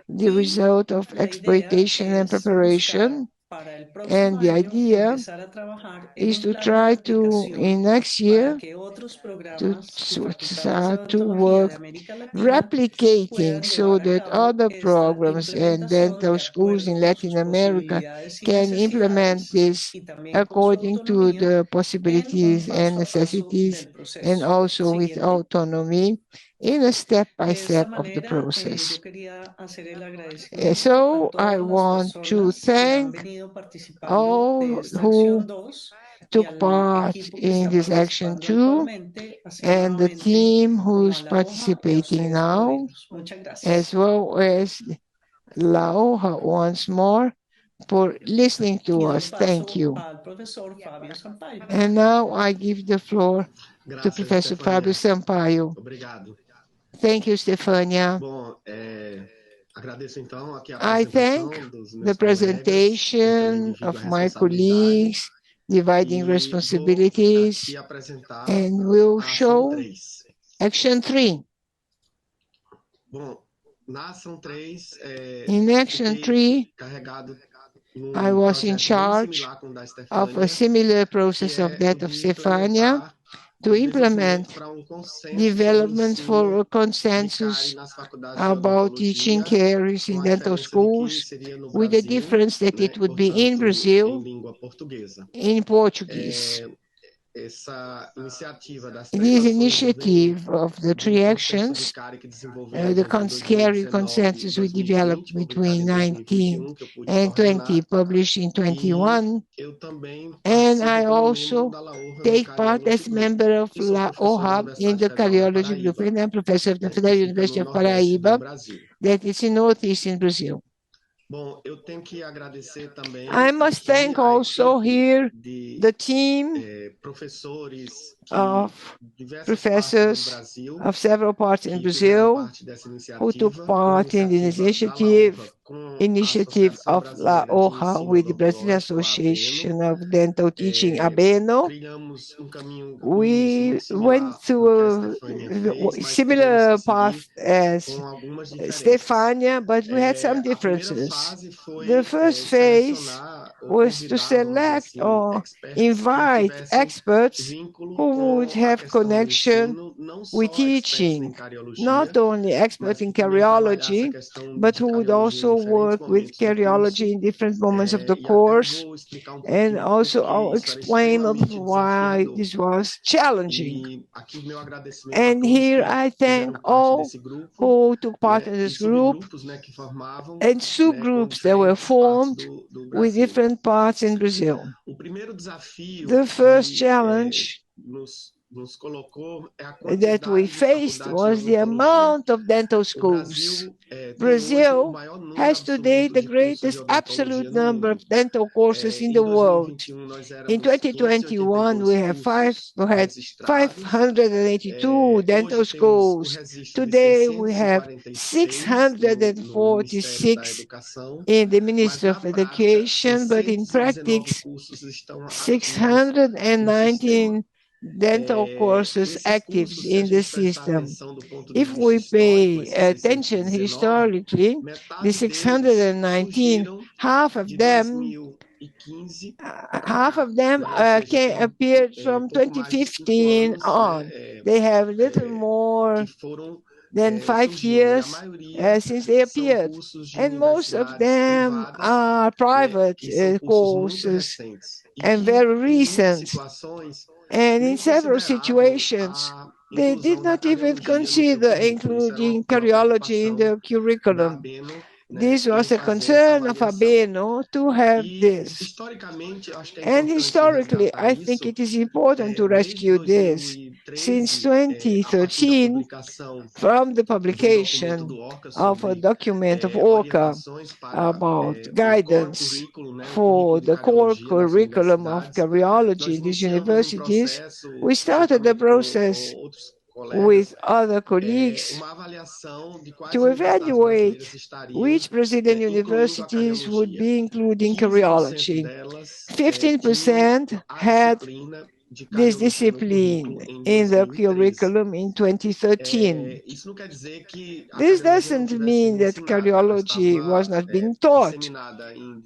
the y result of la idea exploitation and es buscar preparation, para el próximo and the año idea empezar a trabajar en is un to plan de try to, in replicación next para year, que otros to programas y facultades de start to odontología de work América Latina replicating puedan so llevar a that cabo other esta programs and implementación dental de schools acuerdo in con sus Latin America posibilidades y can implement necesidades this y también con su according to autonomía the en un possibilities and paso a paso necessities, del and proceso. also with Siguiente. autonomy in a step by De esta step of the manera, process. yo quería hacer el agradecimiento a So I todas las want to personas que han thank venido participando de all esta who acción 2 y took al part equipo que in está this action participando too, actualmente, así and the nuevamente team como a who's la hoja y a participating ustedes por now, oírnos. Muchas as gracias. well as Laoja once more for listening Y to doy us. Thank paso you. al profesor Fabio Sampaio. And now I give the floor to Graças, Professor Fabio Stefania. Sampaio. Obrigado. Thank you, Stefania. Bom, agradeço então aqui a I thank apresentação dos the meus colegas, eu também presentation divido a of my responsabilidade colleagues, dividing e vou responsibilities, aqui apresentar and will a ação show 3. action 3. Bom, na ação 3, In action fiquei 3, carregado I num was in projeto bem charge similar com o da of a Stefania, similar que process of é o that of de Stefania implementar to o desenvolvimento implement para consenso sobre o development for ensino a de cárie consensus nas faculdades de about teaching odontologia, caries com in a dental diferença de que schools, seria no with the Brasil, difference that né, it would be in portanto, em Brazil língua portuguesa. in Portuguese. Essa iniciativa das 3 This ações vem initiative of the do 3 consenso de actions, cárie que desenvolvemos the entre carie 2019 e consensus we developed 2020, publicado between em 19 2021, que eu pude and 20, coordenar, published in e 21, eu também and participo I como membro also da LAORRA no take part Cariology as Group member of e sou La professor da OHA in Universidade the Federal da Cariology group, Paraíba, and I'm professor of the né, que Federal fica University no of nordeste do Paraíba, Brasil. that is in northeastern Brazil. Bom, eu tenho que agradecer também I must aqui thank a also equipe here de the team professores que of diversas partes do professors Brasil of several parts in que fizeram Brazil parte dessa who took iniciativa, uma part in the iniciativa da LAORRA com a initiative Associação of La Brasileira de OHA Ensino with the Brazilian Odontológico, a ABENO. Association of Dental Teaching, ABENO. Trilhamos um caminho no início We muito went similar do que a through Stefania fez, a mas tivemos similar que path seguir as com algumas diferenças. Stefania, but we had some A primeira differences. fase The foi first phase selecionar ou was to convidar, vamos dizer select assim, or experts que invite tivessem experts vínculo who would com a have questão do connection ensino, não with só experts em teaching, not cariologia, only expert mas in que também trabalhasse a cariology, questão but de who would cariologia em also diferentes work with momentos do cariology curso. in different moments of the E até course, vou explicar um and pouquinho also porque I'll isso era explain of extremamente why desafiador. this was challenging. E aqui o meu agradecimento a And todos here que I thank fizeram parte all desse grupo, who took part né, in e this group subgrupos, né, que formavam, and né, com subgroups that were diferentes partes formed do with Brasil. different parts in Brazil. O primeiro desafio The first que challenge nos colocou é a that we quantidade de faced faculdades de was the odontologia. amount of dental O schools. Brasil tem hoje o Brazil maior número has today absoluto the de cursos de greatest odontologia absolute no number of mundo. dental courses in Em the world. 2021, nós In éramos 2021, 582 we had registrados. 582 dental Hoje temos o schools. registro de Today, we have 646 no Ministério da 646 Educação, in the mas Ministry na of prática, Education, but in 619 practice, cursos estão ativos no sistema. 619 dental courses Esses active cursos, se a in the gente prestar system. atenção do ponto de If vista we histórico, pay esses attention 619, historically, the metade deles 619, surgiram half of de them 2015 para half cá, of them né? Ou seja, tem appeared from pouco mais de 5 2015 anos, on. né, They have a little more que foram than 5 years since they appeared. And most of them are private courses and very recent. And in several situations, they did not even consider including Cariology in the curriculum. This was a concern of Abeno to have this. And historically, I think it is important to rescue this. Since 2013, from the publication of a document of ORCA about guidance for the core curriculum of Cariology in these universities, we started a process with other colleagues to evaluate which Brazilian universities would be including Cariology. 15% had this discipline in the curriculum in 2013. This doesn't mean that Cariology was not being taught.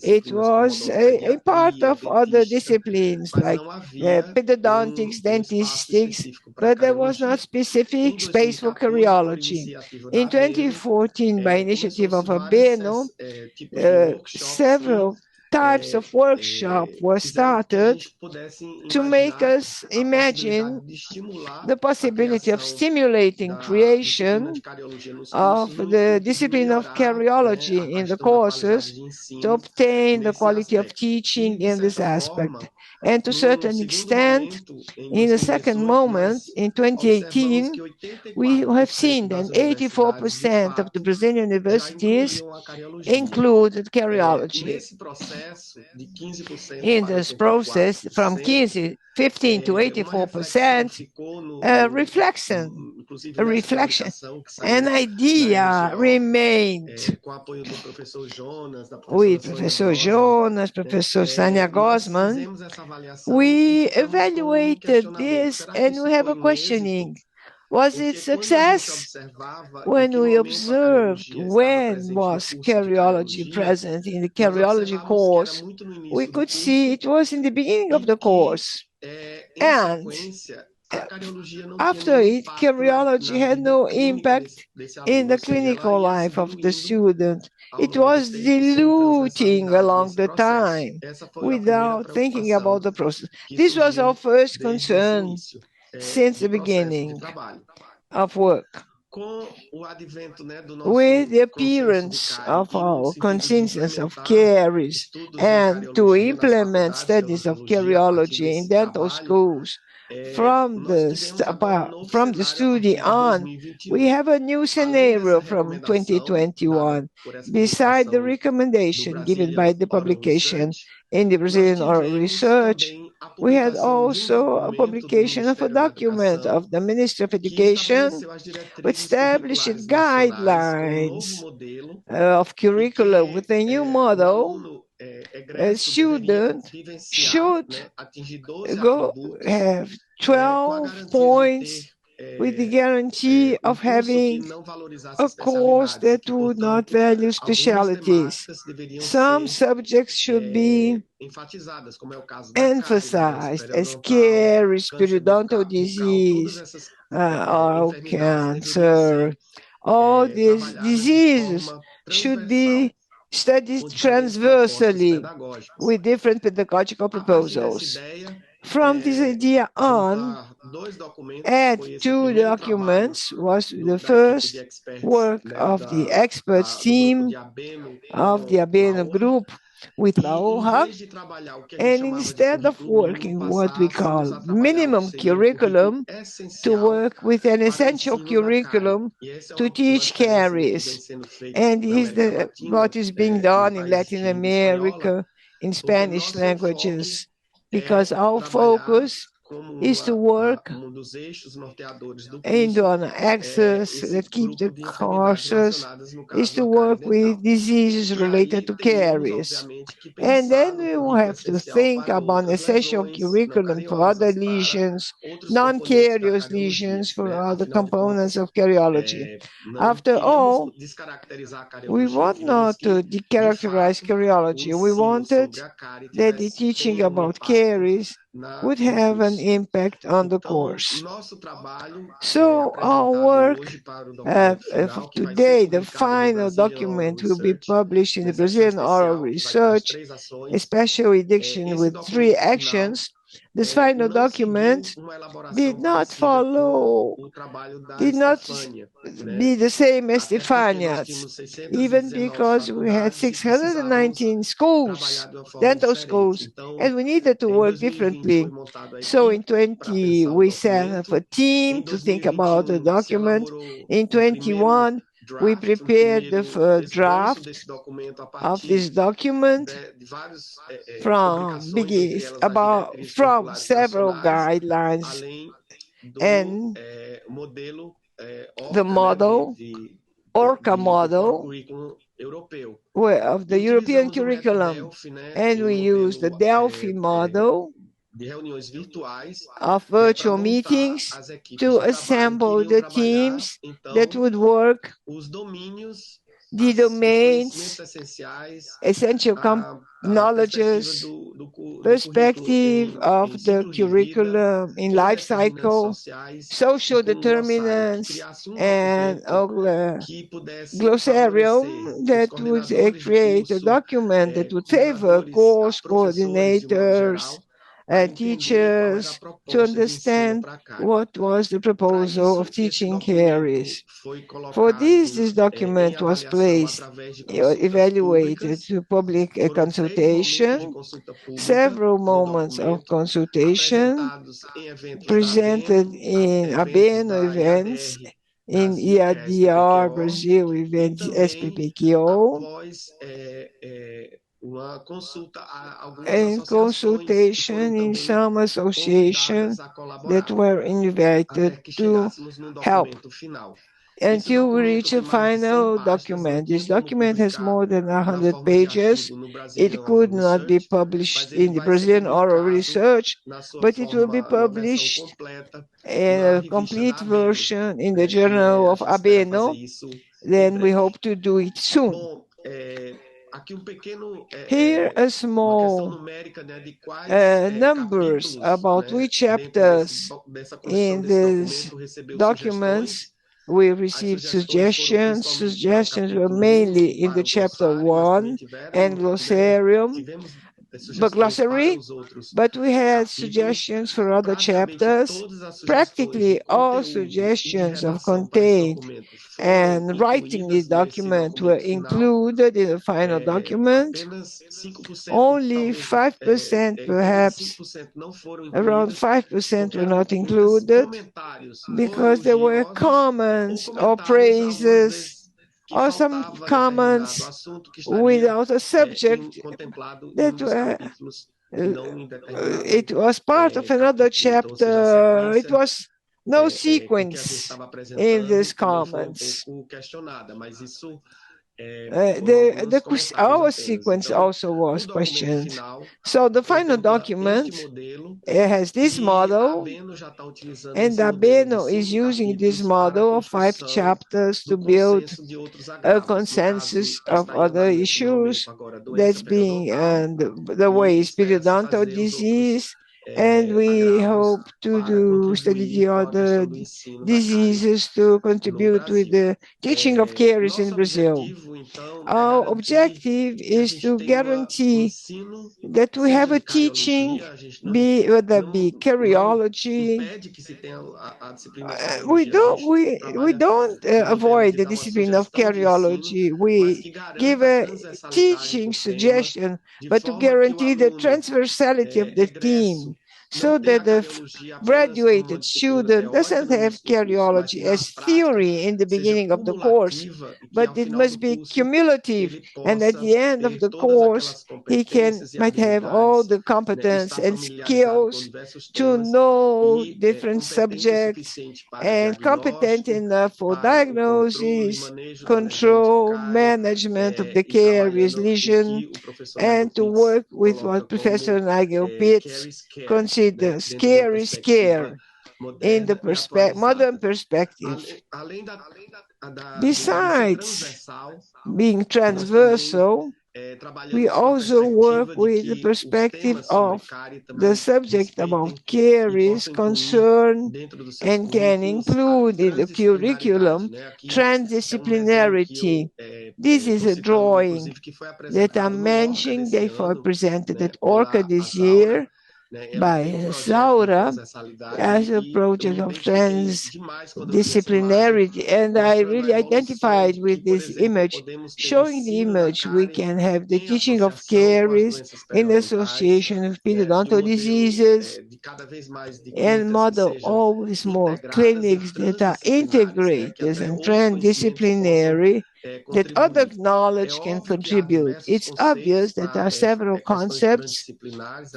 It was a part of other disciplines like pedodontics, dentistics, but there was not specific space for Cariology. In 2014, by initiative of Abeno, several types of workshops were started to make us imagine the possibility of stimulating creation of the discipline of Cariology in the courses to obtain the quality of teaching in this aspect. And to a certain extent, in a second moment, in 2018, we have seen that 84% of the Brazilian universities included Cariology. In this process, from 15 to 84%, a reflection, an idea remained with Professor Jonas, Professor Sania Gosman. We evaluated this and we have a questioning. Was it success? When we observed when was Cariology present in the Cariology course, we could see it was in the beginning of the course. And after it, Cariology had no impact in the clinical life of the student. It was diluting along the time without thinking about the process. This was our first concern since the beginning of work. With the appearance of our consensus of caries and to implement studies of Cariology in dental schools, from the study on, we have a new scenario from 2021. Beside the recommendation given by the publication in the Brazilian Oral Research, we had also a publication of a document of the Ministry of Education which established guidelines of curriculum with a new model. A student should have 12 points with the guarantee of having a course that would not value specialties. Some subjects should be emphasized as caries, periodontal disease, oral cancer. All these diseases should be studied transversally with different pedagogical proposals. From this idea on, add 2 documents was the first work of the experts team of the Abeno group with Laoha, and instead of working what we call minimum curriculum, to work with an essential curriculum to teach caries. And is what is being done in Latin America, in Spanish languages, because our focus is to work in on access that keep the courses, is to work with diseases related to caries. And then we will have to think about essential curriculum for other lesions, non-carious lesions for other components of cariology. After all, we want not to decharacterize cariology. We wanted that the teaching about caries would have an impact on the course. So our work today, the final document will be published in the Brazilian Oral Research, a special edition with 3 actions. This final document did not be the same as Stefania's, even because we had 619 schools, dental schools, and we needed to work differently. So in 20, we set up a team to think about the document. In 21, we prepared the draft of this document from several guidelines and the model, ORCA model, of the European curriculum, and we use the Delphi model of virtual meetings to assemble the teams that would work the domains, essential knowledges, perspective of the curriculum in life cycle, social determinants, and glossarium that would create a document that would favor course coordinators and teachers to understand what was the proposal of teaching carries. For this document was evaluated to public consultation, several moments of consultation presented in Abeno events, in EADR Brazil events, SPPQO, and consultation in some associations that were invited to help until we reach a final document. This document has more than 100 pages. It could not be published in the Brazilian Oral Research, but it will be published in a complete version in the Journal of Abeno. Then we hope to do it soon. Here are small numbers about which chapters in these documents we received suggestions. Suggestions were mainly in the chapter 1 and glossary, but we had suggestions for other chapters. Practically all suggestions of content and writing the document were included in the final document. Only 5%, perhaps around 5%, were not included because there were comments or praises or some comments without a subject that were it was part of another chapter. It was no sequence in these comments. Our sequence also was questioned. So the final document has this model, and Abeno is using this model of 5 chapters to build a consensus of other issues that's being the way is periodontal disease, and we hope to study the other diseases to contribute with the teaching of caries in Brazil. Our objective is to guarantee that we have a teaching, whether it be Cariology. We don't avoid the discipline of Cariology. We give a teaching suggestion, but to guarantee the transversality of the theme, so that the graduated student doesn't have Cariology as theory in the beginning of the course, but it must be cumulative, and at the end of the course he might have all the competence and skills to know different subjects and competent enough for diagnosis, control, management of the caries lesion, and to work with what Professor Nigel Pitts considers caries care in the modern perspective. Besides being transversal, We also work with the perspective of the subject about caries, concern, and can include in the curriculum transdisciplinarity. This is a drawing that I'm mentioning, therefore presented at Orca this year by Saura as a project of transdisciplinarity, and I really identified with this image. Showing the image, we can have the teaching of caries in association with periodontal diseases and model always more clinics that are integrated and transdisciplinary, that other knowledge can contribute. It's obvious that there are several concepts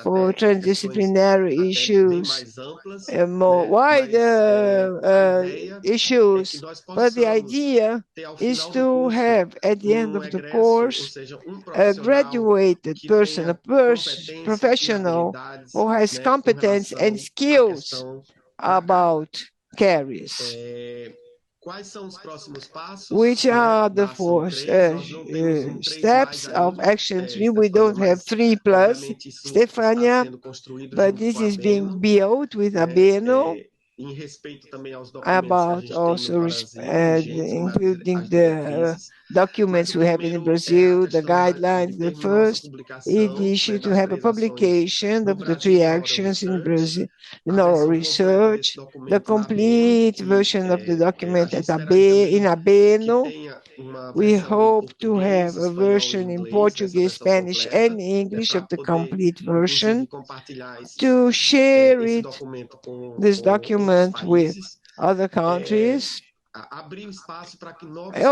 for transdisciplinary issues, more wider issues, but the idea is to have at the end of the course a graduated person, a professional who has competence and skills about caries. Which are the four steps of action 3? We don't have 3 plus, Stefania, but this is being built with Abeno, about also including the documents we have in Brazil, the guidelines. The first issue to have a publication of the 3 actions in Brazil in our research, the complete version of the document in Abeno. We hope to have a version in Portuguese, Spanish, and English of the complete version, to share this document with other countries.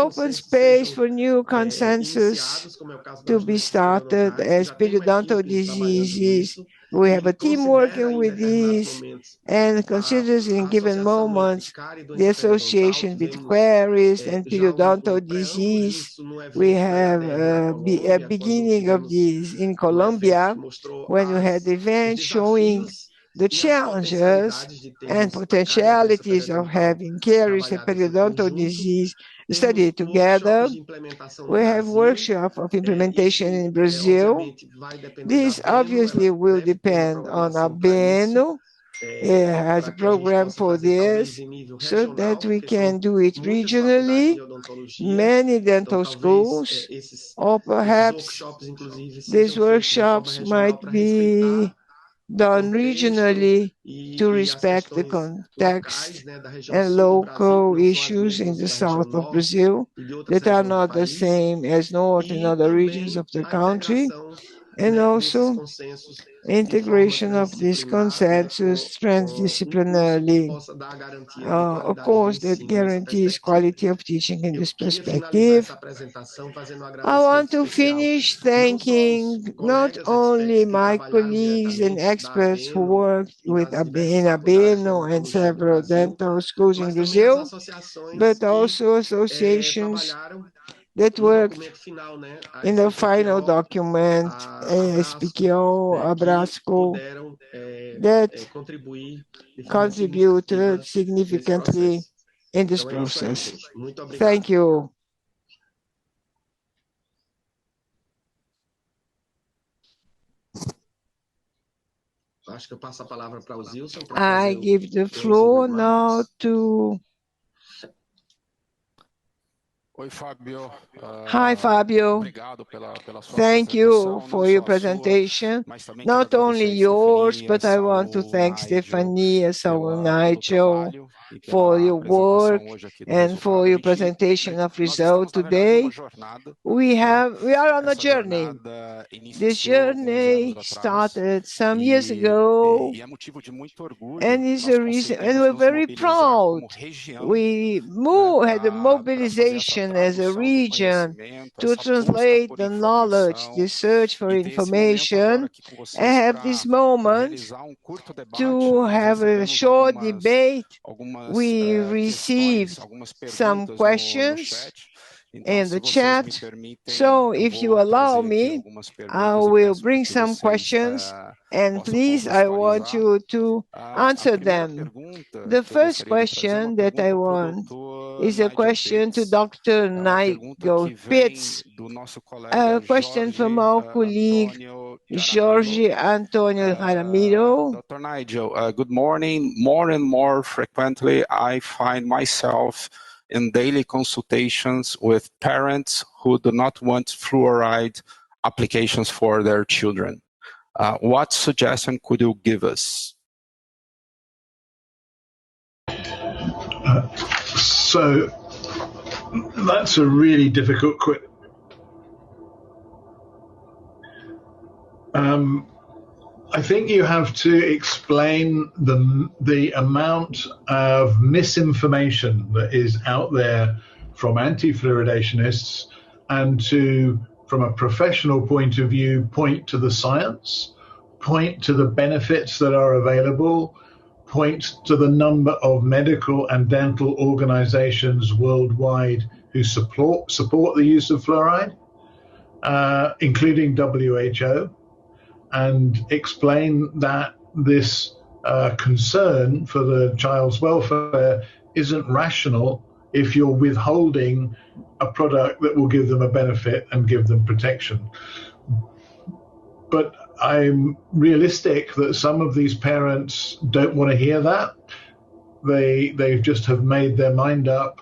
Open space for new consensus to be started as periodontal diseases. We have a team working with these and considers in given moments the association with caries and periodontal disease. We have a beginning of this in Colombia when we had the event showing the challenges and potentialities of having caries and periodontal disease studied together. We have workshop of implementation in Brazil. This obviously will depend on Abeno. It has a program for this so that we can do it regionally, many dental schools, or perhaps these workshops might be done regionally to respect the context and local issues in the south of Brazil that are not the same as north and other regions of the country, and also integration of this consensus transdisciplinarily. Of course, that guarantees quality of teaching in this perspective. I want to finish thanking not only my colleagues and experts who worked with in Abeno and several dental schools in Brazil, but also associations that worked in the final document, SPQO, Abrasco, that contributed significantly in this process. Thank you. I give the floor now to... Hi, Fabio. Thank you for your presentation. Not only yours, but I want to thank Stefania, Saul, Nigel for your work and for your presentation of results today. We are on a journey. This journey started some years ago, and is a reason, and we're very proud. We had a mobilization as a region to translate the knowledge, the search for information, and have this moment to have a short debate. We received some questions in the chat. So if you allow me, I will bring some questions, and please, I want you to answer them. The first question that I want is a question to Dr. Nigel Pitts. A question from our colleague Jorge Antonio Jaramillo. Dr. Nigel, good morning. More and more frequently, I find myself in daily consultations with parents who do not want fluoride applications for their children. What suggestion could you give us? So that's a really difficult question. I think you have to explain the amount of misinformation that is out there from anti-fluoridationists, and to, from a professional point of view, point to the science, point to the benefits that are available, point to the number of medical and dental organizations worldwide who support the use of fluoride, including WHO, and explain that this concern for the child's welfare isn't rational if you're withholding a product that will give them a benefit and give them protection. But I'm realistic that some of these parents don't want to hear that. They just have made their mind up,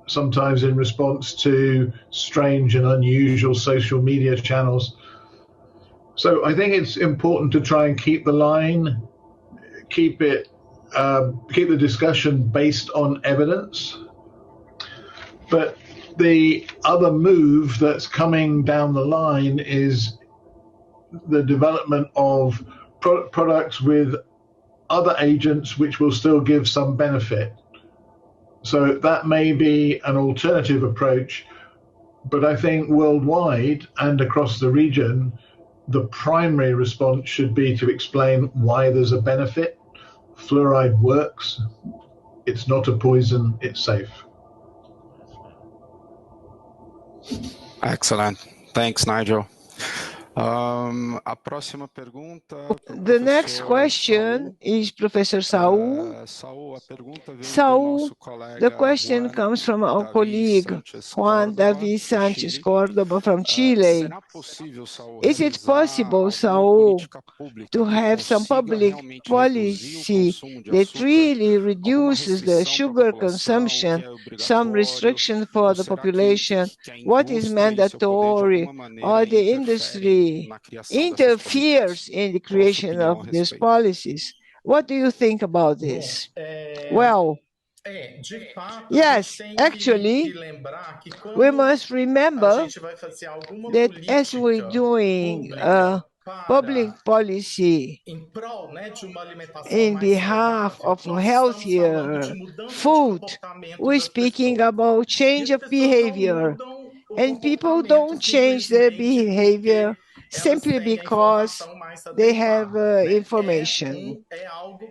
sometimes in response to strange and unusual social media channels. So I think it's important to try and keep the line, keep the discussion based on evidence. But the other move that's coming down the line is the development of products with other agents which will still give some benefit. So that may be an alternative approach, but I think worldwide and across the region, the primary response should be to explain why there's a benefit. Fluoride works. It's not a poison. It's safe. Excellent. Thanks, Nigel. The next question is Professor Saul. Saul, the question comes from our colleague Juan David Sanchez Córdoba from Chile. Is it possible, Saul, to have some public policy that really reduces the sugar consumption, some restriction for the population? What is mandatory, or the industry interferes in the creation of these policies? What do you think about this? Well, yes, actually, we must remember that as we're doing public policy in behalf of healthier food, we're speaking about change of behavior. And people don't change their behavior simply because they have information.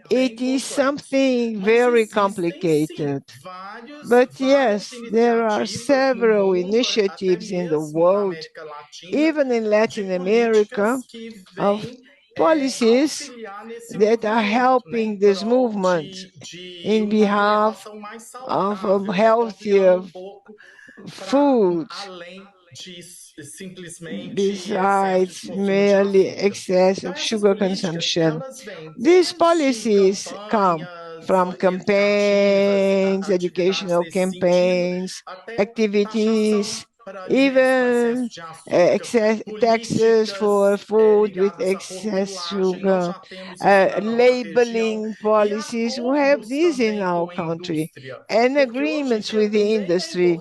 It is something very complicated. But yes, there are several initiatives in the world, even in Latin America, of policies that are helping this movement in behalf of healthier food, besides merely excess of sugar consumption. These policies come from campaigns, educational campaigns, activities, even excess taxes for food with excess sugar, labeling policies. We have these in our country, and agreements with the industry,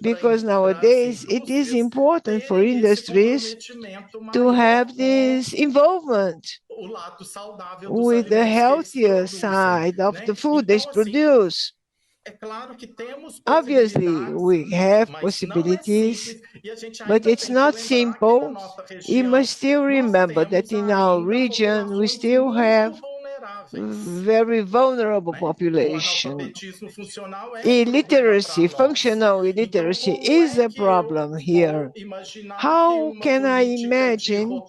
because nowadays it is important for industries to have this involvement with the healthier side of the food they produce. Obviously, we have possibilities, but it's not simple. We must still remember that in our region, we still have very vulnerable population. Illiteracy, functional illiteracy is a problem here. How can I imagine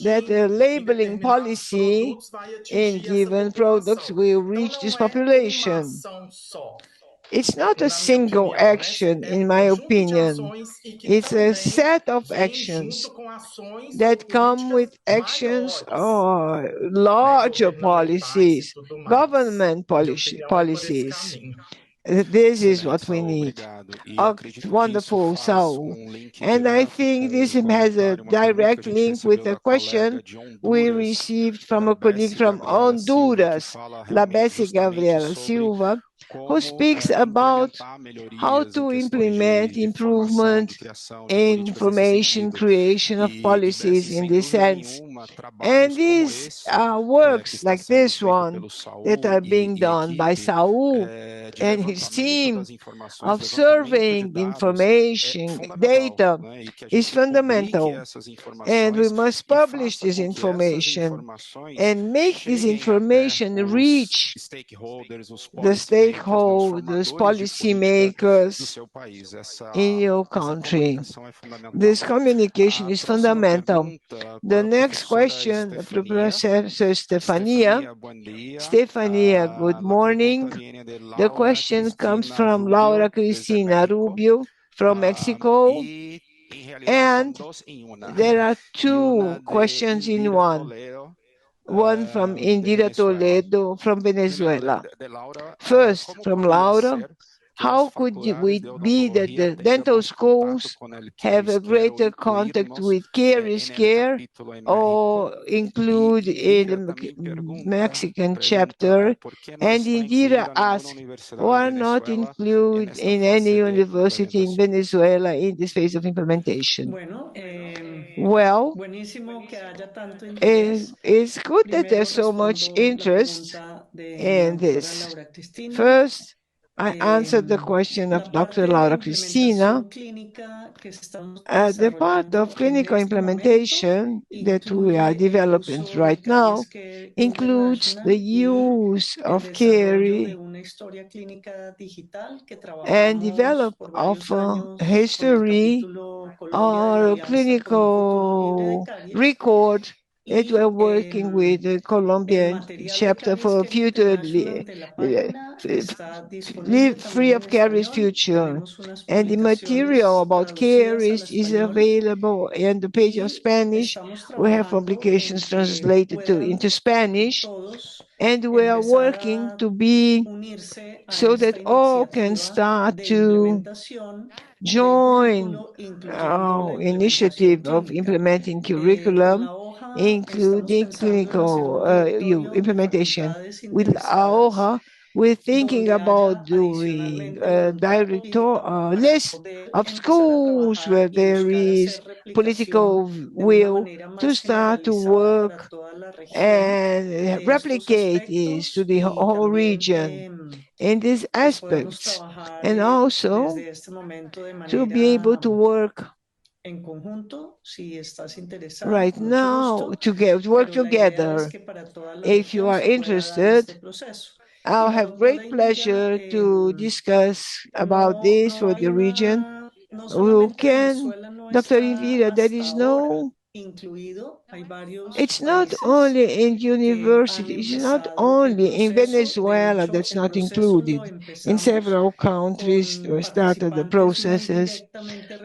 that a labeling policy in given products will reach this population? It's not a single action, in my opinion. It's a set of actions that come with actions or larger policies, government policies. This is what we need. Oh, wonderful, Saul. And I think this has a direct link with a question we received from a colleague from Honduras, Labesse Gabriela Silva, who speaks about how to implement improvement in information creation of policies in this sense. And these works like this one that are being done by Saul and his team of surveying information, data, is fundamental. And we must publish this information and make this information reach the stakeholders, policymakers in your country. This communication is fundamental. The next question, Professor Stefania. Stefania, good morning. The question comes from Laura Cristina Rubio from Mexico. And there are two questions in one. One from Indira Toledo from Venezuela. First, from Laura, how could we be that the dental schools have a greater contact with caries care or include in the Mexican chapter? And Indira asked, why not include in any university in Venezuela in this phase of implementation? Well, it's good that there's so much interest in this. First, I answered the question of Dr. Laura Cristina. The part of clinical implementation that we are developing right now includes the use of CARI and develop of history or clinical record that we're working with the Colombian chapter for future live free of caries future. And the material about caries is available in the page of Spanish. We have publications translated into Spanish, and we are working to be so that all can start to join our initiative of implementing curriculum, including clinical implementation. With AOHA, we're thinking about doing a list of schools where there is political will to start to work and replicate this to the whole region in these aspects, and also to be able to work right now to work together. If you are interested, I'll have great pleasure to discuss about this for the region. We can, Dr. Invira, there is no it's not only in university, it's not only in Venezuela that's not included. In several countries, we started the processes.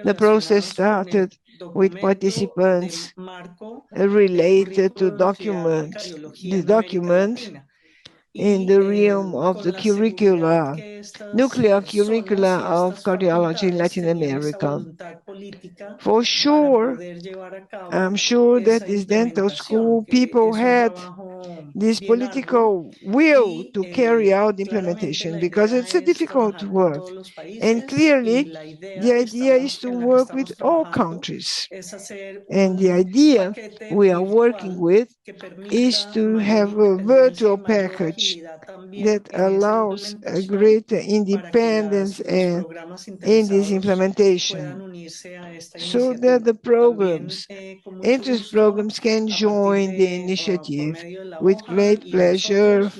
The process started with participants related to the document in the realm of the curricula, nuclear curricula of cardiology in Latin America. For sure, I'm sure that this dental school people had this political will to carry out the implementation because it's a difficult work. And clearly, the idea is to work with all countries. And the idea we are working with is to have a virtual package that allows a greater independence in this implementation so that the programs, interest programs can join the initiative with great pleasure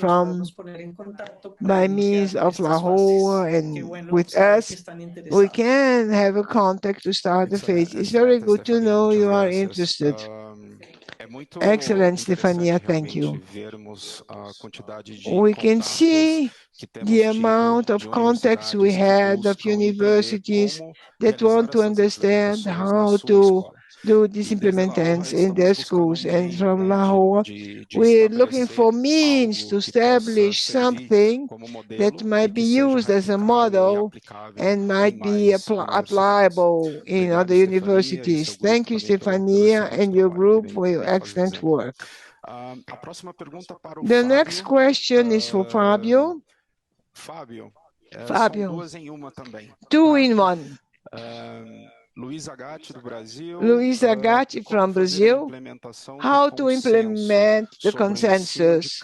by means of Lahore and with us. We can have a contact to start the phase. It's very good to know you are interested. Excellent, Stefania, thank you. We can see the amount of contacts we had of universities that want to understand how to do these implementations in their schools. And from Lahore, we're looking for means to establish something that might be used as a model and might be applicable in other universities. Thank you, Stefania, and your group for your excellent work. The next question is for Fábio. Fábio, two in one. Luiz Agatti from Brazil, how to implement the consensus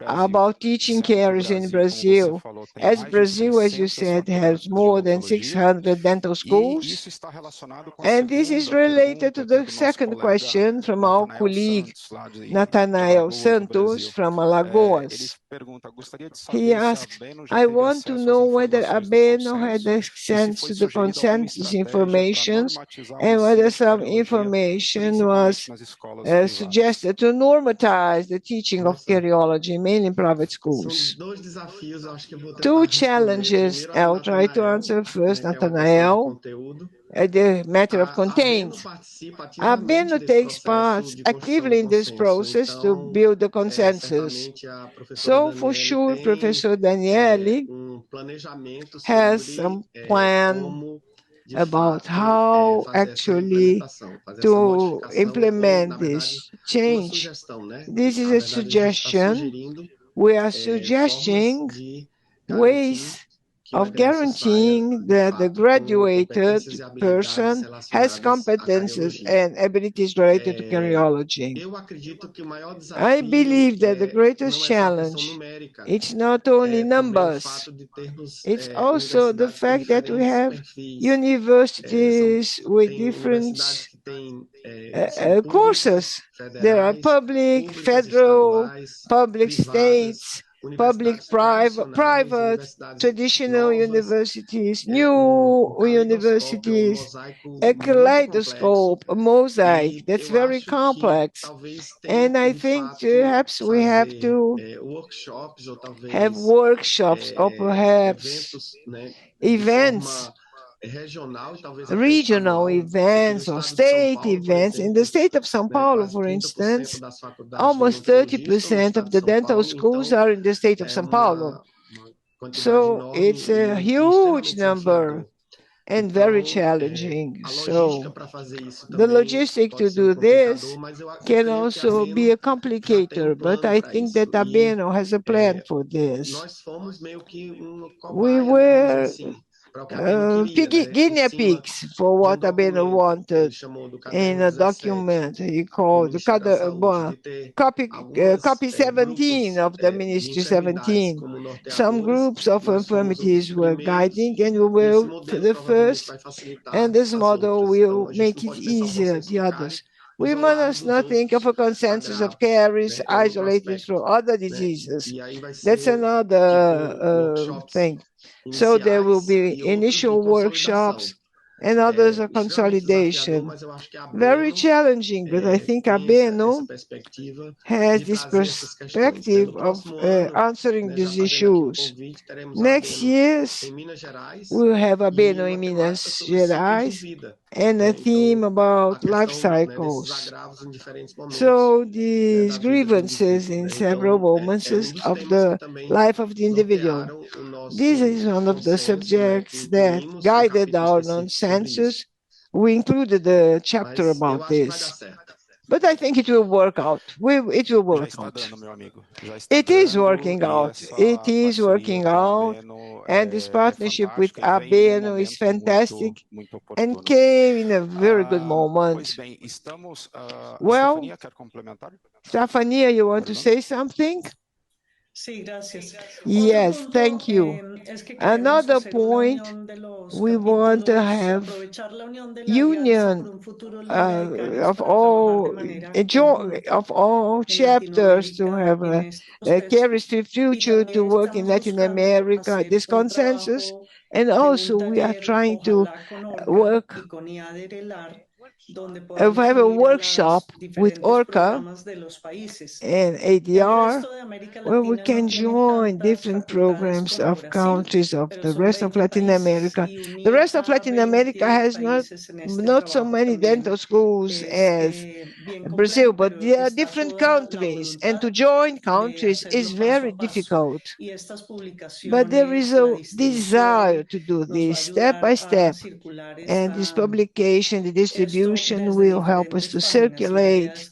about teaching carers in Brazil. As Brazil, as you said, has more than 600 dental schools. And this is related to the second question from our colleague, Nathanael Santos from Alagoas. He asks, I want to know whether Abeno had access to the consensus information and whether some information was suggested to normatize the teaching of Cariology, mainly in private schools. Two challenges. I'll try to answer first, Nathanael. The matter of content. Abeno takes part actively in this process to build the consensus. So for sure, Professor Daniele has some plan about how actually to implement this change. This is a suggestion. We are suggesting ways of guaranteeing that the graduated person has competences and abilities related to Cariology. I believe that the greatest challenge, it's not only numbers, it's also the fact that we have universities with different courses. There are public, federal, public states, public, private, traditional universities, new universities, a kaleidoscope, a mosaic that's very complex. And I think perhaps we have to have workshops or perhaps events, regional events or state events. In the state of São Paulo, for instance, almost 30% of the dental schools are in the state of São Paulo. So it's a huge number and very challenging. So the logistic to do this can also be a complicator, but I think that Abeno has a plan for this. We were guinea pigs for what Abeno wanted in a document he called copy 17 of the Ministry 17. Some groups of infirmities were guiding, and we will the first, and this model will make it easier, the others. We must not think of a consensus of caries isolated from other diseases. That's another thing. So there will be initial workshops and others are consolidation. Very challenging, but I think Abeno has this perspective of answering these issues. Next year, we'll have Abeno in Minas Gerais and a theme about life cycles. So these grievances in several moments of the life of the individual. This is one of the subjects that guided our non-census. We included a chapter about this. But I think it will work out. It will work out. It is working out. It is working out. And this partnership with Abeno is fantastic and came in a very good moment. Well, Stefania, you want to say something? Yes, thank you. Another point, we want to have union of all chapters to have a chemistry future to work in Latin America, this consensus. And also we are trying to work I have a workshop with ORCA and ADR where we can join different programs of countries of the rest of Latin America. The rest of Latin America has not so many dental schools as Brazil, but they are different countries, and to join countries is very difficult. But there is a desire to do this step by step, and this publication, the distribution will help us to circulate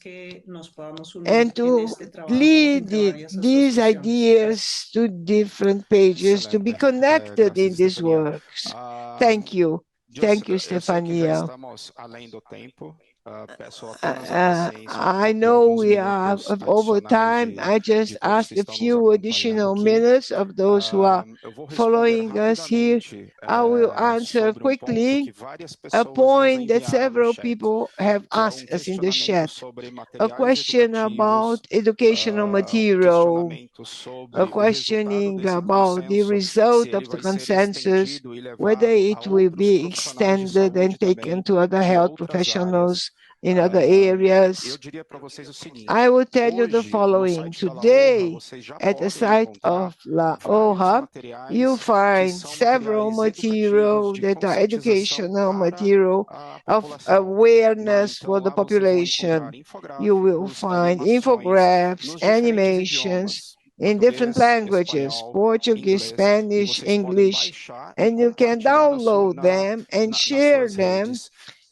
and to lead these ideas to different pages to be connected in these works. Thank you. Thank you, Stefania. I know we are over time. I just asked a few additional minutes of those who are following us here. I will answer quickly a point that several people have asked us in the chat. A question about educational material, a questioning about the result of the consensus, whether it will be extended and taken to other health professionals in other areas. I will tell you the following. Today, at the site of La Hoja, you find several materials that are educational material of awareness for the population. You will find infographics, animations in different languages, Portuguese, Spanish, English, and you can download them and share them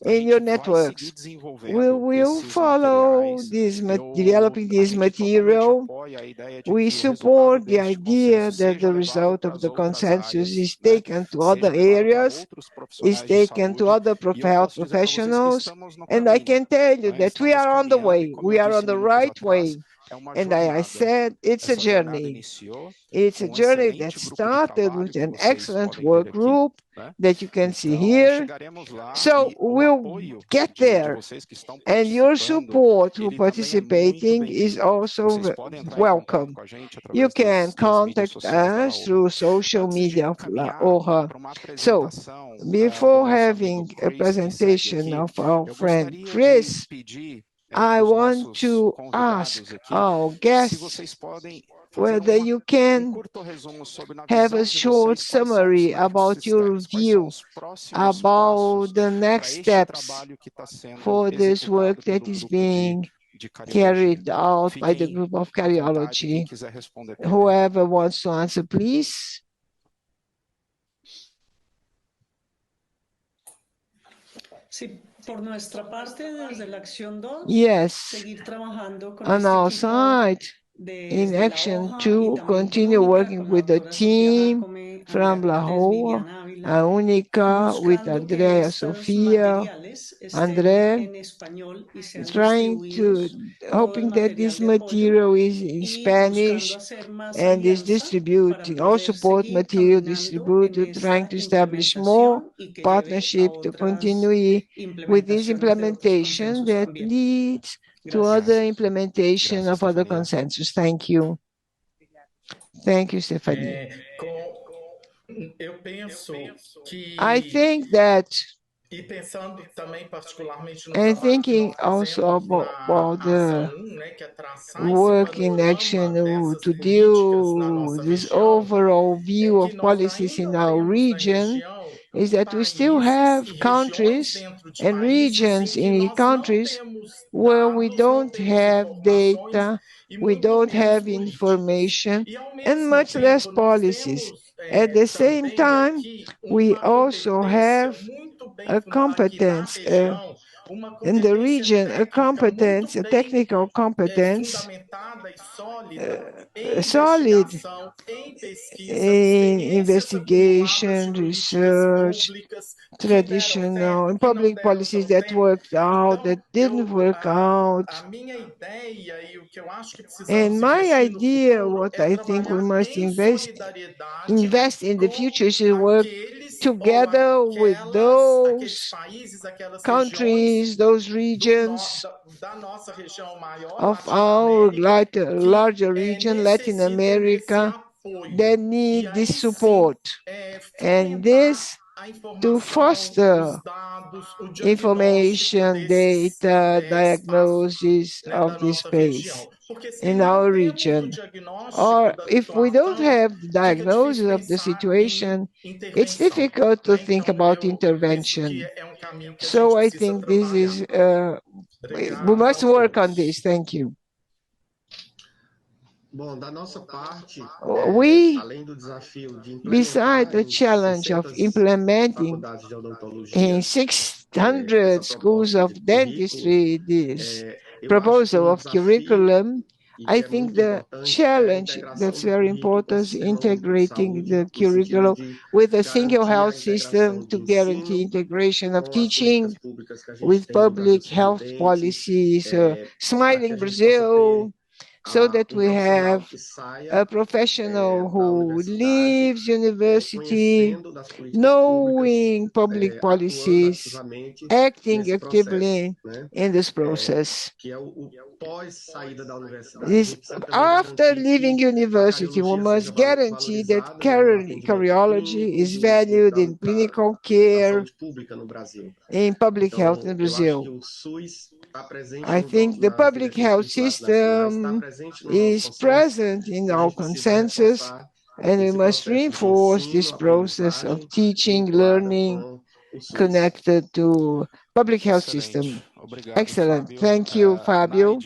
in your networks. We will follow developing this material. We support the idea that the result of the consensus is taken to other areas, is taken to other health professionals, and I can tell you that we are on the way. We are on the right way. And I said, it's a journey. It's a journey that started with an excellent work group that you can see here. So we'll get there. And your support for participating is also welcome. You can contact us through social media of La Hoja. So before having a presentation of our friend Chris, I want to ask our guests whether you can have a short summary about your view about the next steps for this work that is being carried out by the group of Cariology. Whoever wants to answer, please. Yes, on our side, in Action 2, continue working with the team from La Hoja, Única, with Andrea, Sofia, André, hoping that this material is in Spanish and is distributing, all support material distributed, trying to establish more partnership to continue with this implementation that leads to other implementation of other consensus. Thank you. Thank you, Stephanie. I think that, and thinking also about the work in action to deal with this overall view of policies in our region, is that we still have countries and regions in countries where we don't have data, we don't have information, and much less policies. At the same time, we also have a competence in the region, a competence, a technical competence, solid in investigation, research, traditional and public policies that worked out, that didn't work out. And my idea, what I think we must invest in the future is to work together with those countries, those regions of our larger region, Latin America, that need this support. And this to foster information, data, diagnosis of this space in our region. Or if we don't have the diagnosis of the situation, it's difficult to think about intervention. So I think this is, we must work on this. Thank you. We, beside the challenge of implementing in 600 schools of dentistry this proposal of curriculum, I think the challenge that's very important is integrating the curriculum with a single health system to guarantee integration of teaching with public health policies, smiling Brazil, so that we have a professional who leaves university knowing public policies, acting actively in this process. After leaving university, we must guarantee that Cariology is valued in clinical care, in public health in Brazil. I think the public health system is present in our consensus, and we must reinforce this process of teaching, learning, connected to public health system. Excellent. Thank you, Fabio.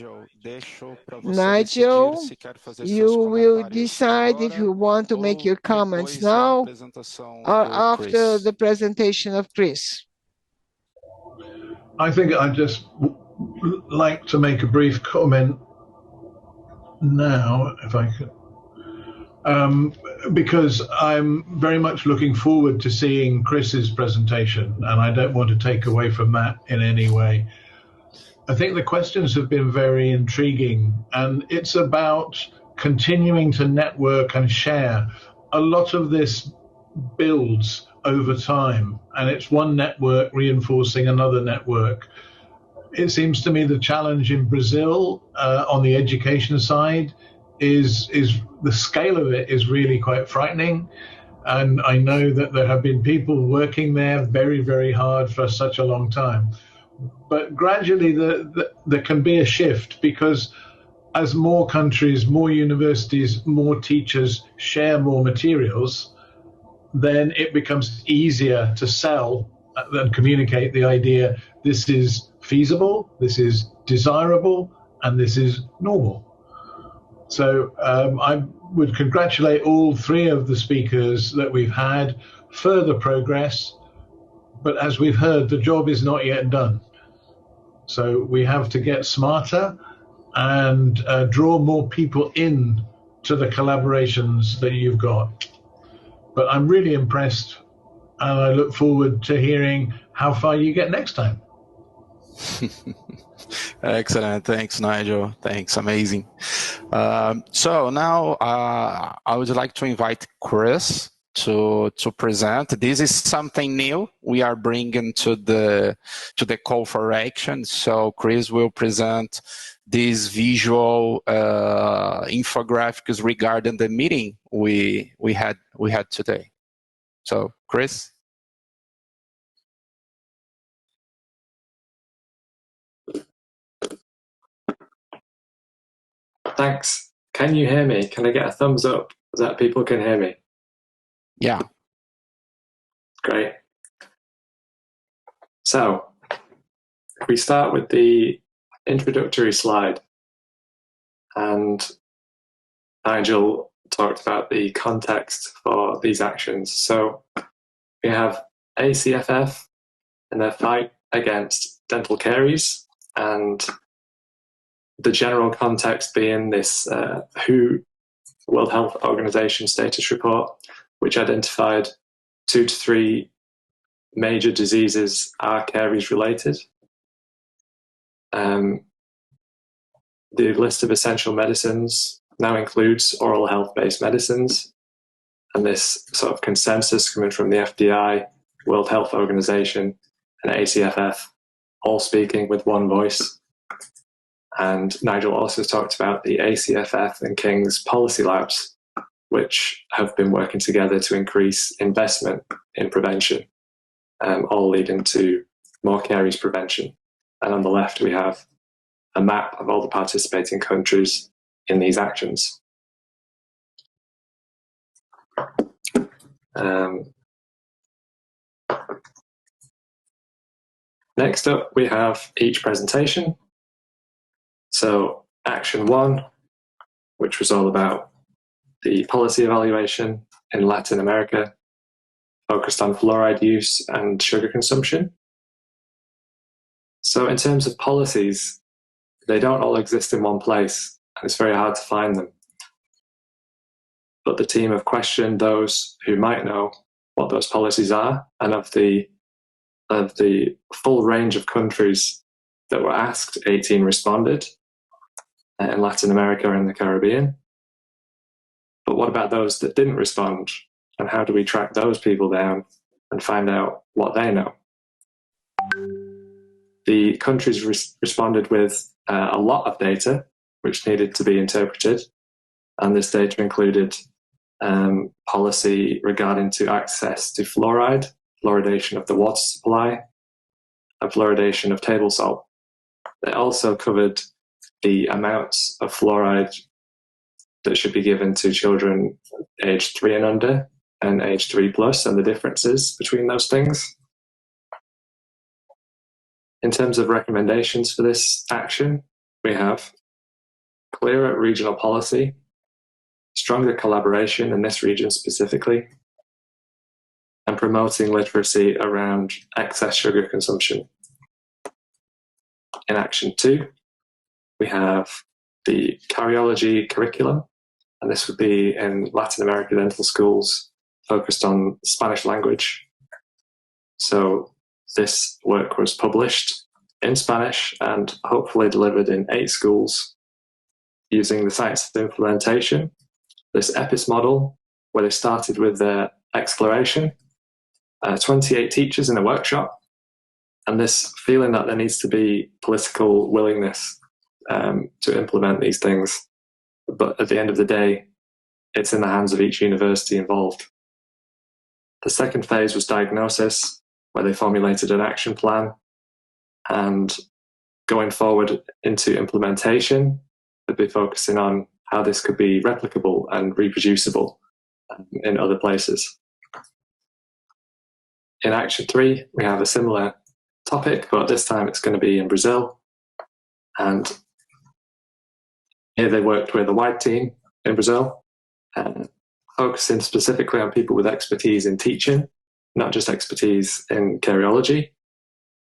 Nigel, you will decide if you want to make your comments now or after the presentation of Chris. I think I'd just like to make a brief comment now, if I could. Because I'm very much looking forward to seeing Chris's presentation, and I don't want to take away from that in any way. I think the questions have been very intriguing, and it's about continuing to network and share. A lot of this builds over time, and it's one network reinforcing another network. It seems to me the challenge in Brazil on the education side is the scale of it is really quite frightening. And I know that there have been people working there very, very hard for such a long time. But gradually there can be a shift, because as more countries, more universities, more teachers share more materials, then it becomes easier to sell and communicate the idea this is feasible, this is desirable, and this is normal. So I would congratulate all three of the speakers that we've had. Further progress, but as we've heard, the job is not yet done. So we have to get smarter and draw more people in to the collaborations that you've got. But I'm really impressed, and I look forward to hearing how far you get next time. Excellent. Thanks, Nigel. Thanks. Amazing. So now I would like to invite Chris to present. This is something new we are bringing to the call for action. So Chris will present these visual infographics regarding the meeting we had today. So Chris. Thanks. Can you hear me? Can I get a thumbs up that people can hear me? Yeah. Great. So, if we start with the introductory slide, and Nigel talked about the context for these actions. So, we have ACFF and their fight against dental caries, and the general context being this WHO, World Health Organization status report, which identified 2 to 3 major diseases are caries related. The list of essential medicines now includes oral health-based medicines, and this sort of consensus coming from the FDI, World Health Organization, and ACFF, all speaking with one voice. And Nigel also talked about the ACFF and King's policy labs, which have been working together to increase investment in prevention all leading to more caries prevention. And on the left, we have a map of all the participating countries in these actions. Next up, we have each presentation. So action 1, which was all about the policy evaluation in Latin America, focused on fluoride use and sugar consumption. So in terms of policies, they don't all exist in one place, and it's very hard to find them. But the team have questioned those who might know what those policies are, and of the full range of countries that were asked, 18 responded in Latin America and the Caribbean. But what about those that didn't respond? And how do we track those people down and find out what they know? The countries responded with a lot of data, which needed to be interpreted. And this data included policy regarding to access to fluoride, fluoridation of the water supply, and fluoridation of table salt. They also covered the amounts of fluoride that should be given to children aged 3 and under and age 3+ and the differences between those things. In terms of recommendations for this action, we have clearer regional policy, stronger collaboration in this region specifically, and promoting literacy around excess sugar consumption. In action 2, we have the Cariology curriculum, and this would be in Latin American dental schools focused on Spanish language. So this work was published in Spanish and hopefully delivered in 8 schools using the science of implementation, this EPIS model, where they started with their exploration, 28 teachers in a workshop, and this feeling that there needs to be political willingness to implement these things. But at the end of the day, it's in the hands of each university involved. The second phase was diagnosis, where they formulated an action plan, and going forward into implementation, they'd be focusing on how this could be replicable and reproducible in other places. In action 3, we have a similar topic, but this time it's going to be in Brazil. And here they worked with a wide team in Brazil, focusing specifically on people with expertise in teaching, not just expertise in Cariology.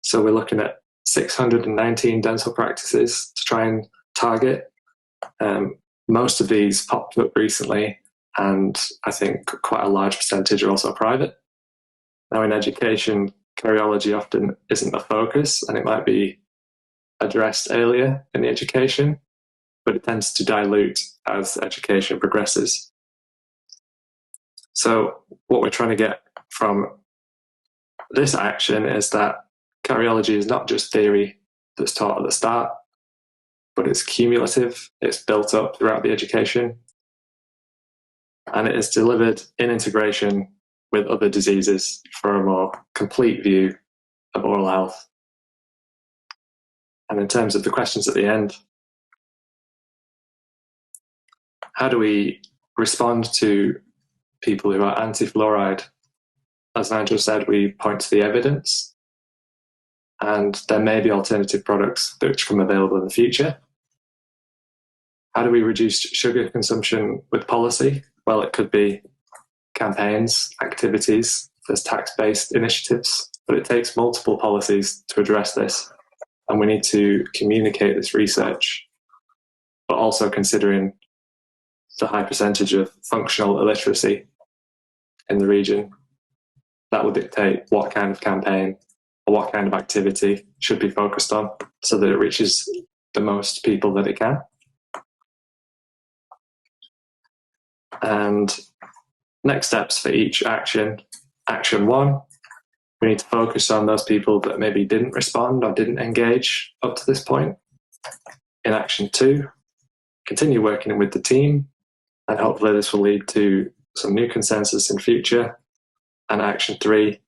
So we're looking at 619 dental practices to try and target. Most of these popped up recently, and I think quite a large percentage are also private. Now in education, Cariology often isn't a focus, and it might be addressed earlier in the education, but it tends to dilute as education progresses. So what we're trying to get from this action is that Cariology is not just theory that's taught at the start, but it's cumulative, it's built up throughout the education, and it is delivered in integration with other diseases for a more complete view of oral health. And in terms of the questions at the end, how do we respond to people who are anti-fluoride? As Nigel said, we point to the evidence, and there may be alternative products which become available in the future. How do we reduce sugar consumption with policy? Well, it could be campaigns, activities, there's tax-based initiatives, but it takes multiple policies to address this, and we need to communicate this research, but also considering the high percentage of functional illiteracy in the region. That will dictate what kind of campaign or what kind of activity should be focused on so that it reaches the most people that it can. And next steps for each action. Action 1, we need to focus on those people that maybe didn't respond or didn't engage up to this point. In action 2, continue working with the team, and hopefully this will lead to some new consensus in future. And action 3,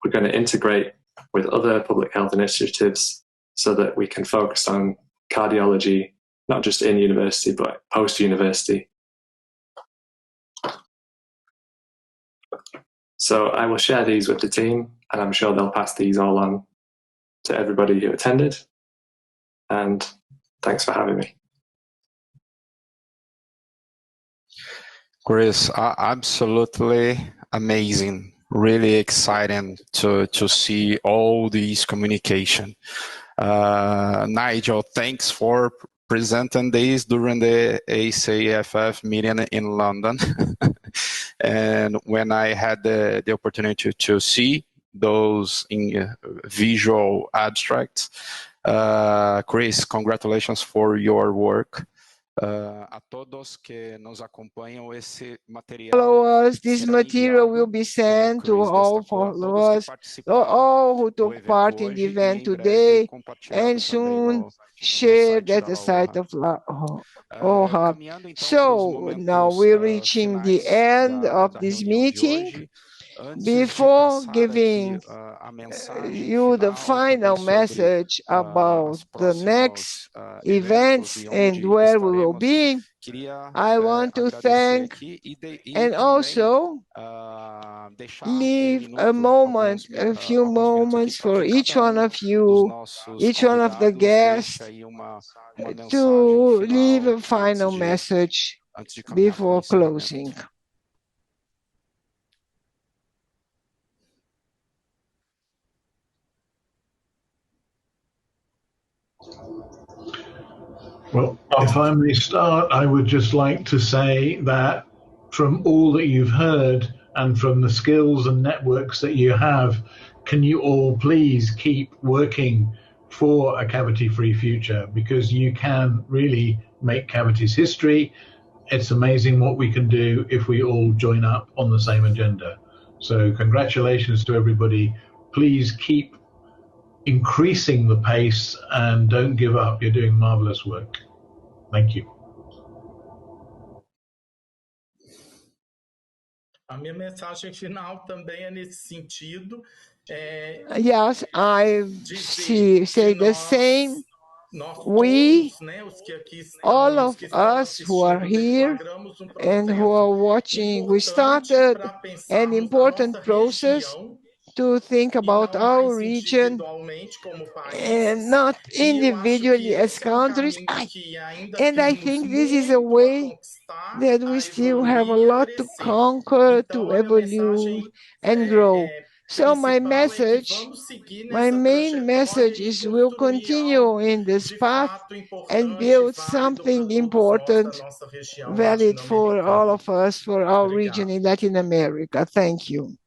we're going to integrate with other public health initiatives so that we can focus on cardiology, not just in university, but post-university. So I will share these with the team, and I'm sure they'll pass these all on to everybody who attended. And thanks for having me. Chris, absolutely amazing. Really exciting to see all these communication. Nigel, thanks for presenting this during the ACFF meeting in London. And when I had the opportunity to see those in visual abstracts, Chris, congratulations for your work. A todos que nos acompanham, esse material this material will be sent to all followers, all who took part in the event today, and soon shared at the site of OHA. So now we're reaching the end of this meeting. Before giving you the final message about the next events and where we will be, I want to thank and also leave a moment, a few moments for each one of you, each one of the guests, to leave a final message before closing. Well, if I may start, I would just like to say that from all that you've heard and from the skills and networks that you have, can you all please keep working for a cavity-free future, because you can really make cavities history. It's amazing what we can do if we all join up on the same agenda. So congratulations to everybody. Please keep increasing the pace and don't give up. You're doing marvelous work. Thank you. A minha mensagem final também é nesse sentido. Yes, I say the same. We, all of us who are here and who are watching, we started an important process to think about our region and not individually as countries. And I think this is a way that we still have a lot to conquer, to evolve and grow. So my main message is we'll continue in this path and build something important, valid for all of us, for our region in Latin America. Thank you.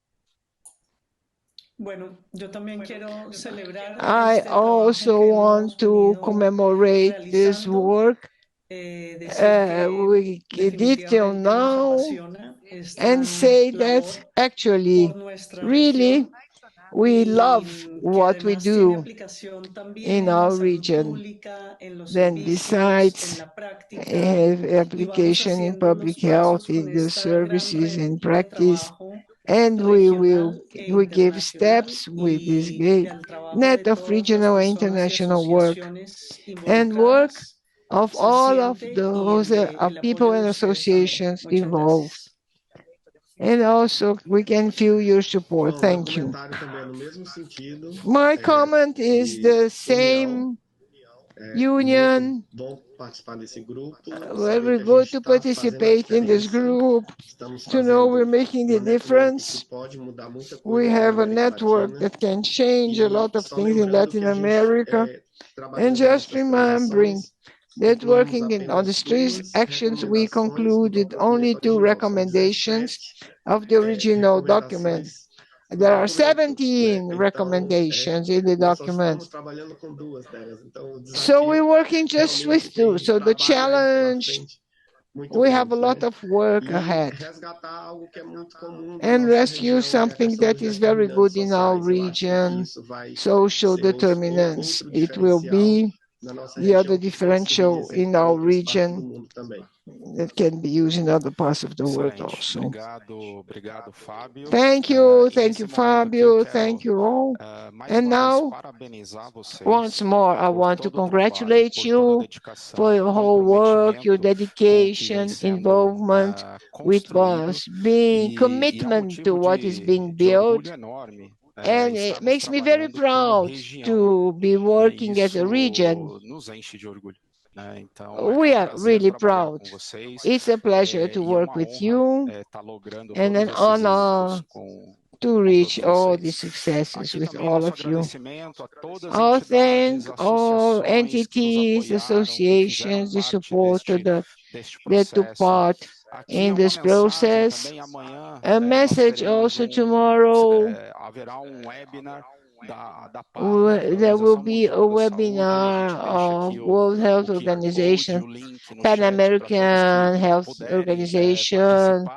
I also want to commemorate this work we did till now and say that actually, really, we love what we do in our region. Then besides application in public health, in the services and practice, and we give steps with this great net of regional and international work and work of all of those people and associations involved. And also we can feel your support. Thank you. My comment is the same. Union, very good to participate in this group, to know we're making the difference. We have a network that can change a lot of things in Latin America. And just remembering that working on the street actions, we concluded only 2 recommendations of the original document. There are 17 recommendations in the document. So we're working just with 2. So the challenge, we have a lot of work ahead. And rescue something that is very good in our region, social determinants. It will be the other differential in our region that can be used in other parts of the world also. Thank you, Fabio, thank you all. And now, once more, I want to congratulate you for your whole work, your dedication, involvement with what's being, commitment to what is being built. And it makes me very proud to be working as a region. We are really proud. It's a pleasure to work with you and an honor to reach all the successes with all of you. I thank all entities, associations, the supporters that took part in this process. A message also tomorrow. There will be a webinar of World Health Organization, Pan American Health Organization.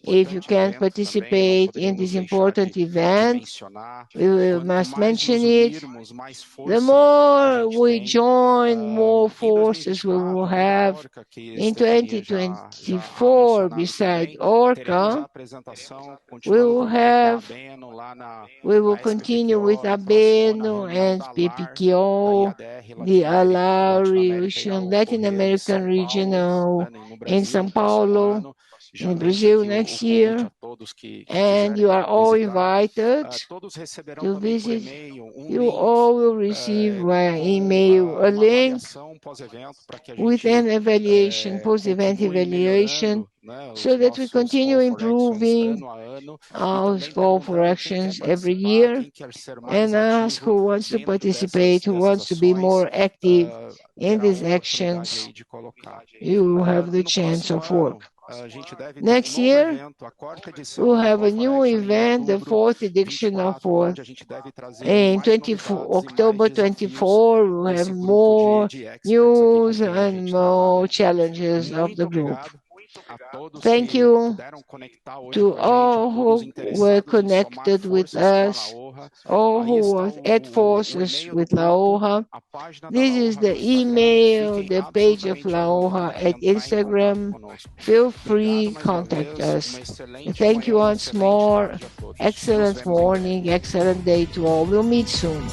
If you can participate in this important event, we must mention it. The more we join, more forces we will have. In 2024, beside ORCA, we will continue with Abeno and PPKO, the ALA Latin American Regional in São Paulo, in Brazil next year. And you are all invited to visit. You all will receive via email a link with an evaluation, post-event evaluation, so that we continue improving our call for actions every year, and ask who wants to participate, who wants to be more active in these actions. You have the chance of work. Next year, we'll have a new event, the fourth edition of fourth. In October 24, we'll have more news and more challenges of the group. Thank you to all who were connected with us, all who were at forces with Laoha. This is the email, the page of Laoha at Instagram. Feel free, contact us. Thank you once more. Excellent morning, excellent day to all. We'll meet soon.